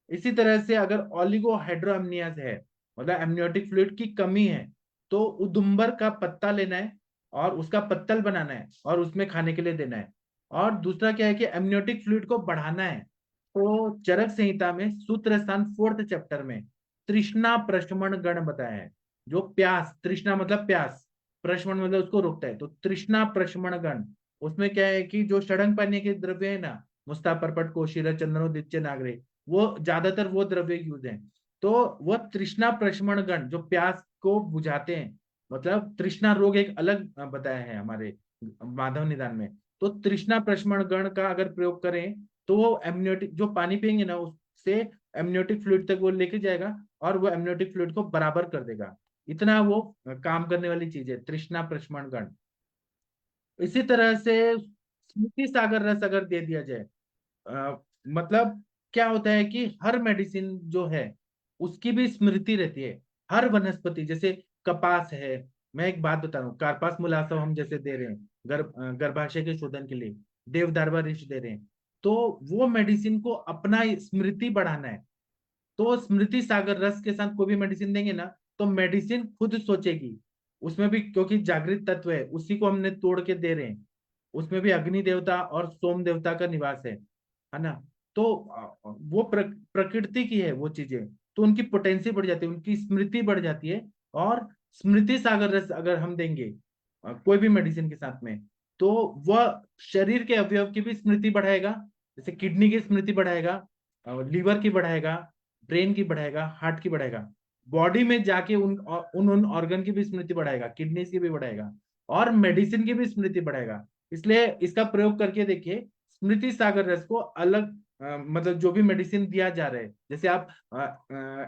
Speaker 2: इसी तरह से अगर ओलिगोहाइड्रोअम्नियाज है, मतलब एमनियोटिक फ्लूइड की कमी है, तो उदुम्बर का पत्ता लेना है और उसका पत्तल बनाना है और उसमें खाने के लिए देना है। और दूसरा क्या है कि एमनियोटिक फ्लूइड को बढ़ाना है, तो चरक संहिता में सूत्र स्थान 4th चैप्टर में तृष्णा प्रशमन गण बताया है। जो प्यास, तृष्णा मतलब प्यास, प्रशमन मतलब उसको रोकता है, तो तृष्णा प्रशमन गण, उसमें क्या है कि जो षडंग पानी के द्रव्य है ना, मुस्ता परपट कोशिरा चंद्रोदित्य नागरे, वो ज्यादातर वो द्रव्य यूज है। तो वो तृष्णा प्रशमन गण जो प्यास को बुझाते हैं, मतलब तृष्णा रोग एक अलग बताया है हमारे माधव निदान में, तो तृष्णा प्रशमन गण का अगर प्रयोग करें तो वो एमनियोटिक जो पानी पियेंगे ना उससे एमनियोटिक फ्लूइड तक वो लेके जाएगा और वो एमनियोटिक फ्लूइड को बराबर कर देगा। इतना वो काम करने वाली चीज है तृष्णा प्रशमन गण। इसी तरह से स्मृति सागर रस अगर दे दिया जाए, मतलब क्या होता है कि हर मेडिसिन जो है उसकी भी स्मृति रहती है। हर वनस्पति जैसे कपास है, मैं एक बात बता रहा हूँ, कार्पास मुलासव हम जैसे दे रहे हैं गर्भाशय के शोधन के लिए, देवदारवा रिच दे रहे हैं, तो वो मेडिसिन को अपना स्मृति बढ़ाना है। तो स्मृति सागर रस के साथ कोई भी मेडिसिन देंगे ना, तो मेडिसिन खुद सोचेगी, उसमें भी क्योंकि जागृत तत्व है उसी को हमने तोड़ के दे रहे हैं, उसमें भी अग्नि देवता और सोम देवता का निवास है ना। तो वो प्रकृति की है वो चीजें, तो उनकी पोटेंसी बढ़ जाती है, उनकी स्मृति बढ़ जाती है। और स्मृति सागर रस अगर हम देंगे कोई भी मेडिसिन के साथ में, तो वह शरीर के अवयव की भी स्मृति बढ़ाएगा, जैसे किडनी की स्मृति बढ़ाएगा, लीवर की बढ़ाएगा, ब्रेन की बढ़ाएगा, हार्ट की बढ़ाएगा, बॉडी में जाके उन ऑर्गन की भी स्मृति बढ़ाएगा, किडनी की भी बढ़ाएगा और मेडिसिन की भी स्मृति बढ़ाएगा। इसलिए इसका प्रयोग करके देखिए, स्मृति सागर रस को अलग मतलब जो भी मेडिसिन दिया जा रहा है, जैसे आप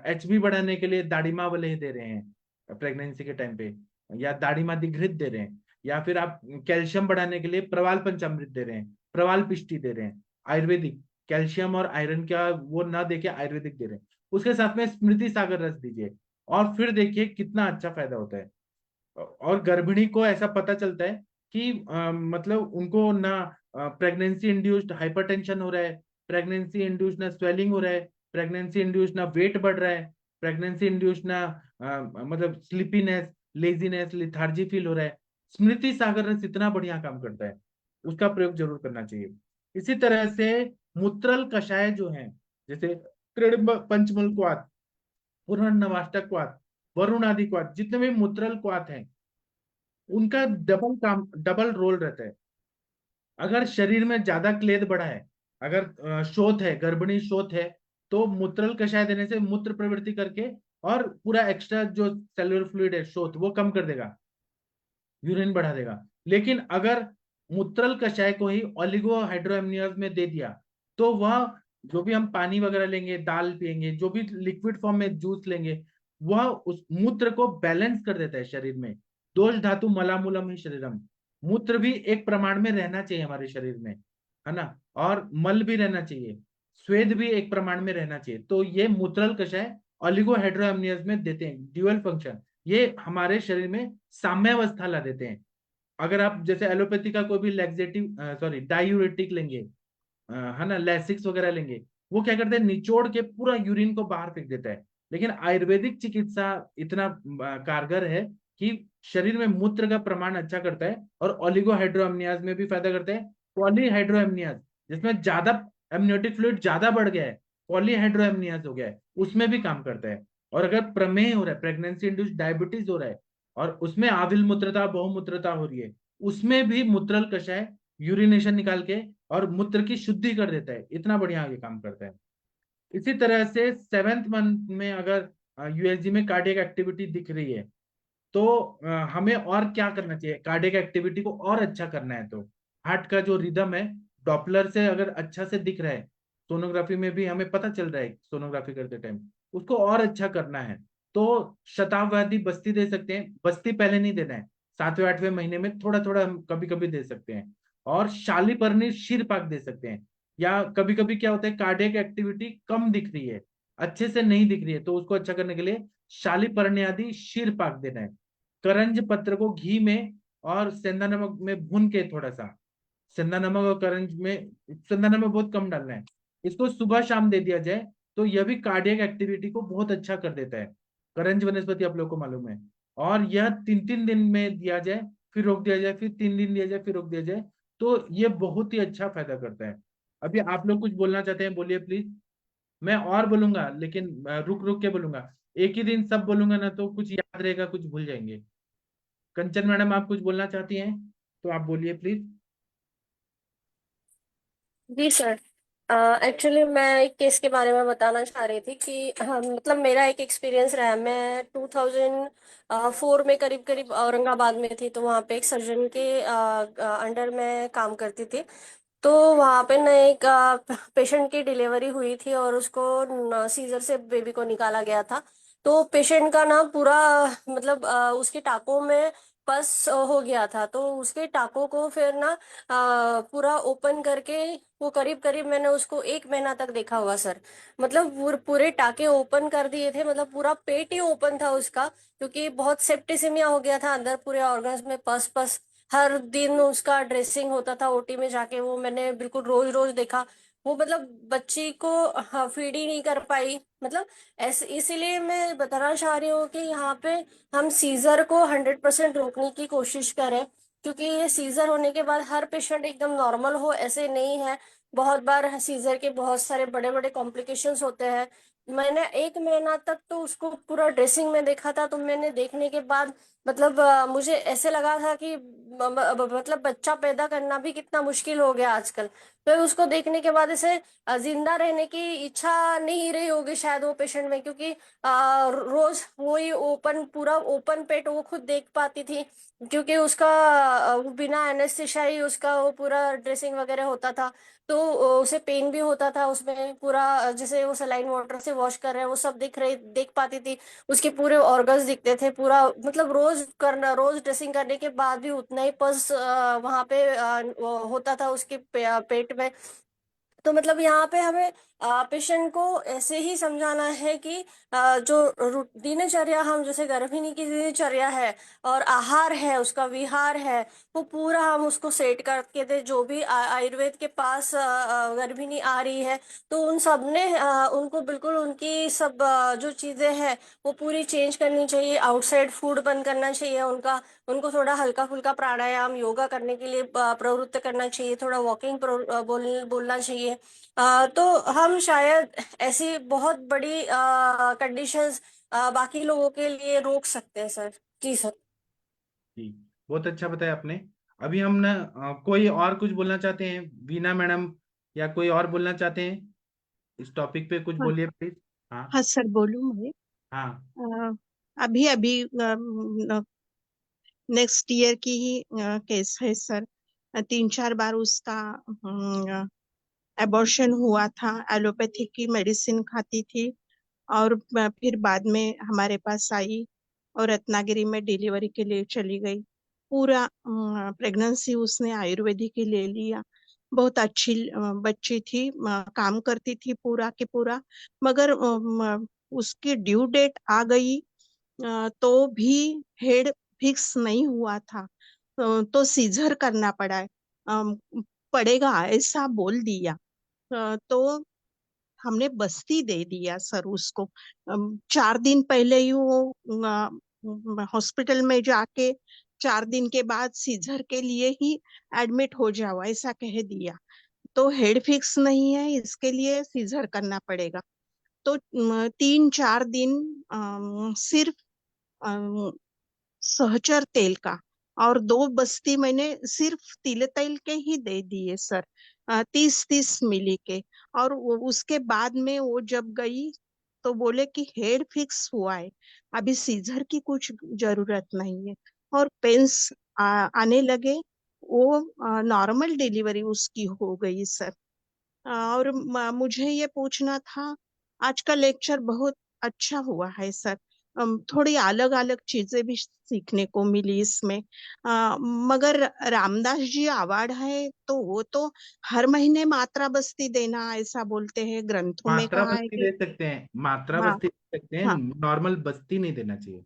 Speaker 2: HB बढ़ाने के लिए दाड़िमा वलेह दे रहे हैं प्रेगनेंसी के टाइम पे, या दाड़िमा दिघृत दे रहे हैं, या फिर आप कैल्शियम बढ़ाने के लिए प्रवाल पंचामृत दे रहे हैं, प्रवाल पिष्टी दे रहे हैं, आयुर्वेदिक कैल्शियम और आयरन का वो ना देके आयुर्वेदिक दे रहे हैं, उसके साथ में स्मृति सागर रस दीजिए और फिर देखिए कितना अच्छा फायदा होता है। और गर्भिणी को ऐसा पता चलता है कि मतलब उनको ना प्रेगनेंसी इंड्यूस्ड हाइपरटेंशन हो रहा है, प्रेगनेंसी इंड्यूस्ड ना स्वेलिंग हो रहा है, प्रेगनेंसी इंड्यूस्ड ना वेट बढ़ रहा है, प्रेगनेंसी इंड्यूस्ड ना मतलब स्लीपीनेस, लेजीनेस, लिथार्जी फील हो रहा है। स्मृति सागर रस इतना बढ़िया काम करता है, उसका प्रयोग जरूर करना चाहिए। इसी तरह से मूत्रल कषाय जो है, जैसे त्रिड़िम्ब पंचमूल क्वाथ, पुनर्नवाष्टक क्वाथ, वरुण आदि क्वाथ, जितने भी मूत्रल क्वाथ हैं उनका डबल काम, डबल रोल रहता है। अगर शरीर में ज्यादा क्लेद बढ़ा है, अगर शोथ है, गर्भिणी शोथ है, तो मूत्रल कषाय देने से मूत्र प्रवृत्ति करके और पूरा एक्स्ट्रा जो सेलुलर फ्लूइड है शोथ वो कम कर देगा, यूरिन बढ़ा देगा। लेकिन अगर मूत्रल कषाय को ही ओलिगो हाइड्रोएमनियाज में दे दिया तो वह जो भी हम पानी वगैरह लेंगे, दाल पियेंगे, जो भी लिक्विड फॉर्म में जूस लेंगे, वह उस मूत्र को बैलेंस कर देता है शरीर में। दोष धातु मलामूलम ही शरीरम, मूत्र भी एक प्रमाण में रहना चाहिए हमारे शरीर में, है ना, और मल भी रहना चाहिए, स्वेद भी एक प्रमाण में रहना चाहिए। तो ये मूत्रल कषाय ओलिगो हाइड्रोएमनियाज में देते हैं, ड्यूअल फंक्शन, ये हमारे शरीर में साम्यावस्था ला देते हैं। अगर आप जैसे एलोपैथी का कोई भी लैक्सेटिव सॉरी डायूरेटिक लेंगे, है ना, लैसिक्स वगैरह लेंगे, वो क्या करते हैं, निचोड़ के पूरा यूरिन को बाहर फेंक देता है। लेकिन आयुर्वेदिक चिकित्सा इतना कारगर है कि शरीर में मूत्र का प्रमाण अच्छा करता है और ओलिगोहाइड्रोअम्नियाज में भी फायदा करता है। पॉलीहाइड्रोअम्नियाज जिसमें ज्यादा एमनियोटिक फ्लूइड ज्यादा बढ़ गया है, पॉलीहाइड्रोअम्नियाज हो गया है, उसमें भी काम करता है। और अगर प्रमेह हो रहा है, प्रेगनेंसी इंड्यूस्ड डायबिटीज हो रहा है और उसमें आविल मूत्रता बहुमूत्रता हो रही है, उसमें भी मूत्रल कषाय यूरिनेशन निकाल के और मूत्र की शुद्धि कर देता है, इतना बढ़िया ये काम करता है। इसी तरह से 7th मंथ में अगर यूएसजी में कार्डियक एक्टिविटी दिख रही है तो हमें और क्या करना चाहिए, कार्डियक एक्टिविटी को और अच्छा करना है तो हार्ट का जो रिदम है डॉपलर से अगर अच्छा से दिख रहा है, सोनोग्राफी में भी हमें पता चल रहा है सोनोग्राफी करते टाइम, उसको और अच्छा करना है तो शताब्दी बस्ती दे सकते हैं। बस्ती पहले नहीं देना है, 7वें 8वें महीने में थोड़ा थोड़ा हम कभी कभी दे सकते हैं। और शालीपर्णी शीर पाक दे सकते हैं। या कभी कभी क्या होता है, कार्डियक एक्टिविटी कम दिख रही है, अच्छे से नहीं दिख रही है, तो उसको अच्छा करने के लिए शालीपर्णी आदि शीर पाक देना है। करंज पत्र को घी में और सेंधा नमक में भून के, थोड़ा सा सेंधा नमक और करंज में, सेंधा नमक बहुत कम डालना है, इसको सुबह शाम दे दिया जाए तो यह भी कार्डियक एक्टिविटी को बहुत अच्छा कर देता है। करंज वनस्पति आप लोग को मालूम है। और यह 3-3 दिन में दिया जाए, फिर रोक दिया जाए, फिर 3 दिन दिया जाए, फिर रोक दिया जाए, तो ये बहुत ही अच्छा फायदा करता है। अभी आप लोग कुछ बोलना चाहते हैं, बोलिए प्लीज। मैं और बोलूंगा लेकिन रुक रुक के बोलूंगा, एक ही दिन सब बोलूंगा ना तो कुछ याद रहेगा, कुछ भूल जाएंगे। कंचन मैडम आप कुछ बोलना चाहती हैं तो आप बोलिए प्लीज।
Speaker 3: Ji sir. एक्चुअली मैं एक केस के बारे में बताना चाह रही थी कि मतलब मेरा एक एक्सपीरियंस रहा है। मैं 2004 में करीब करीब औरंगाबाद में थी, तो वहाँ पे एक सर्जन के अंडर में काम करती थी। तो वहाँ पे ना एक पेशेंट की डिलीवरी हुई थी और उसको सीजर से बेबी को निकाला गया था। तो पेशेंट का ना पूरा मतलब उसके टाकों में पस हो गया था। तो उसके टाकों को फिर ना पूरा ओपन करके, वो करीब करीब मैंने उसको 1 महीना तक देखा हुआ सर। मतलब पूरे टाके ओपन कर दिए थे, मतलब पूरा पेट ही ओपन था उसका, क्योंकि बहुत सेप्टिसिमिया हो गया था अंदर पूरे ऑर्गन्स में, पस पस। हर दिन उसका ड्रेसिंग होता था ओटी में जाके, वो मैंने बिल्कुल रोज रोज देखा। वो मतलब बच्ची को फीड ही नहीं कर पाई। मतलब ऐसे, इसीलिए मैं बताना चाह रही हूँ कि यहाँ पे हम सीजर को 100% रोकने की कोशिश करें, क्योंकि ये सीजर होने के बाद हर पेशेंट एकदम नॉर्मल हो ऐसे नहीं है। बहुत बार सीजर के बहुत सारे बड़े बड़े कॉम्प्लिकेशंस होते हैं। मैंने 1 महीना तक तो उसको पूरा ड्रेसिंग में देखा था। तो मैंने देखने के बाद मतलब मुझे ऐसे लगा था कि मतलब बच्चा पैदा करना भी कितना मुश्किल हो गया आजकल। तो उसको देखने के बाद ऐसे जिंदा रहने की इच्छा नहीं रही होगी शायद वो पेशेंट में, क्योंकि रोज वही ओपन, पूरा ओपन पेट वो खुद देख पाती थी, क्योंकि उसका वो बिना एनेस्थेसिया ही उसका वो पूरा ड्रेसिंग वगैरह होता था। तो उसे पेन भी होता था उसमें पूरा, जैसे वो सलाइन वाटर से वॉश कर रहे हैं वो सब देख पाती थी। उसके पूरे ऑर्गन्स दिखते थे पूरा। मतलब रोज ड्रेसिंग करने के बाद भी उतना ही पस वहां पे होता था उसके पेट में। तो मतलब यहाँ पे हमें पेशेंट को ऐसे ही समझाना है कि जो दिनचर्या, हम जैसे गर्भिणी की दिनचर्या है और आहार है, उसका विहार है, वो पूरा हम उसको सेट करके दे। जो भी आयुर्वेद के पास गर्भिणी आ रही है, तो उन सब ने उनको बिल्कुल उनकी सब जो चीजें हैं वो पूरी चेंज करनी चाहिए। आउटसाइड फूड बंद करना चाहिए उनका। उनको थोड़ा हल्का फुल्का प्राणायाम, योगा करने के लिए प्रवृत्त करना चाहिए। थोड़ा वॉकिंग बोलना चाहिए। तो हम शायद ऐसी बहुत बड़ी कंडीशंस बाकी लोगों के लिए रोक सकते हैं सर। जी सर।
Speaker 2: जी, बहुत अच्छा बताया आपने। अभी हम ना कोई और कुछ बोलना चाहते हैं, वीना मैडम या कोई और बोलना चाहते हैं इस टॉपिक पे? कुछ
Speaker 6: हाँ
Speaker 2: बोलिए प्लीज। हाँ
Speaker 6: हाँ सर, बोलूँ मैं?
Speaker 2: हाँ।
Speaker 6: अभी अभी नेक्स्ट ईयर की ही केस है सर। 3-4 बार उसका एबॉर्शन हुआ था। एलोपैथिक की मेडिसिन खाती थी और फिर बाद में हमारे पास आई और रत्नागिरी में डिलीवरी के लिए चली गई। पूरा प्रेगनेंसी उसने आयुर्वेदिक ही ले लिया। बहुत अच्छी बच्ची थी, काम करती थी पूरा के पूरा। मगर उसकी ड्यू डेट आ गई तो भी हेड फिक्स नहीं हुआ था। तो सीजर करना पड़ेगा ऐसा बोल दिया। तो हमने बस्ती दे दिया सर उसको। 4 दिन पहले ही वो हॉस्पिटल में जाके 4 दिन के बाद सीजर के लिए ही एडमिट हो जाओ ऐसा कह दिया। तो हेड फिक्स नहीं है, इसके लिए सीजर करना पड़ेगा। तो 3-4 दिन सिर्फ सहचर तेल का और 2 बस्ती मैंने सिर्फ तिल तेल के ही दे दिए सर, 30-30 मिली के। और उसके बाद में वो जब गई तो बोले कि हेड फिक्स हुआ है, अभी सीजर की कुछ जरूरत नहीं है। और पेन्स आने लगे। वो नॉर्मल डिलीवरी उसकी हो गई सर। और मुझे ये पूछना था, आज का लेक्चर बहुत अच्छा हुआ है सर। थोड़ी अलग अलग चीजें भी सीखने को मिली इसमें। मगर रामदास जी अवार्ड है तो वो तो हर महीने मात्रा बस्ती देना ऐसा बोलते हैं, ग्रंथों में
Speaker 2: मात्रा
Speaker 6: कहा है
Speaker 2: बस्ती
Speaker 6: कि
Speaker 2: दे सकते हैं, मात्रा
Speaker 6: हाँ
Speaker 2: बस्ती दे सकते हैं,
Speaker 6: हाँ।
Speaker 2: नॉर्मल बस्ती नहीं देना चाहिए।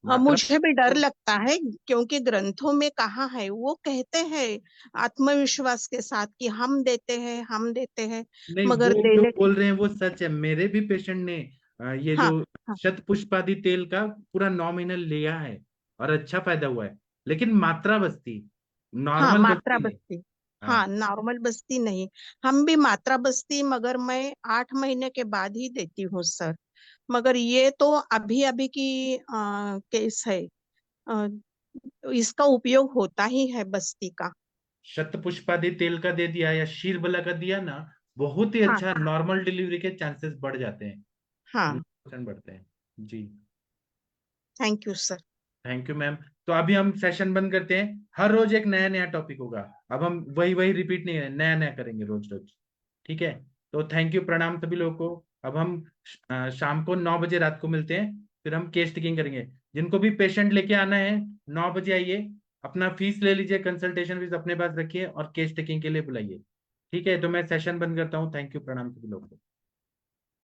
Speaker 2: मात्रा
Speaker 6: मुझे भी डर लगता है क्योंकि ग्रंथों में कहा है, वो कहते हैं आत्मविश्वास के साथ कि हम देते हैं, हम देते हैं।
Speaker 2: नहीं,
Speaker 6: मगर
Speaker 2: वो जो
Speaker 6: देने के
Speaker 2: बोल रहे हैं वो सच है। मेरे भी पेशेंट ने ये
Speaker 6: हाँ
Speaker 2: जो
Speaker 6: हाँ
Speaker 2: शतपुष्पादि तेल का पूरा नॉमिनल लिया है और अच्छा फायदा हुआ है, लेकिन मात्रा बस्ती,
Speaker 6: हाँ
Speaker 2: नॉर्मल
Speaker 6: मात्रा
Speaker 2: बस्ती नहीं।
Speaker 6: बस्ती। हाँ
Speaker 2: हाँ,
Speaker 6: नॉर्मल बस्ती नहीं। हम भी मात्रा बस्ती, मगर मैं 8 महीने के बाद ही देती हूँ सर। मगर ये तो अभी अभी की केस है। अ, इसका उपयोग होता ही है बस्ती का।
Speaker 2: शतपुष्पादि तेल का दे दिया या शीरबला का दिया ना, बहुत ही
Speaker 6: हाँ
Speaker 2: अच्छा, नॉर्मल डिलीवरी के चांसेस बढ़ जाते हैं,
Speaker 6: हाँ।
Speaker 2: 100% बढ़ते हैं। जी,
Speaker 6: thank you sir.
Speaker 2: Thank you ma'am. तो अभी हम सेशन बंद करते हैं। हर रोज एक नया नया टॉपिक होगा। अब हम वही वही रिपीट नहीं है, नया नया करेंगे रोज रोज। ठीक है? तो थैंक यू, प्रणाम सभी लोगों को। अब हम शाम को 9 बजे रात को मिलते हैं, फिर हम केस टेकिंग करेंगे। जिनको भी पेशेंट लेके आना है 9 बजे आइए, अपना फीस ले लीजिए, कंसल्टेशन फीस अपने पास रखिए और केस टेकिंग के लिए बुलाइए। ठीक है? तो मैं सेशन बंद करता हूँ। थैंक यू, प्रणाम सभी लोगों को।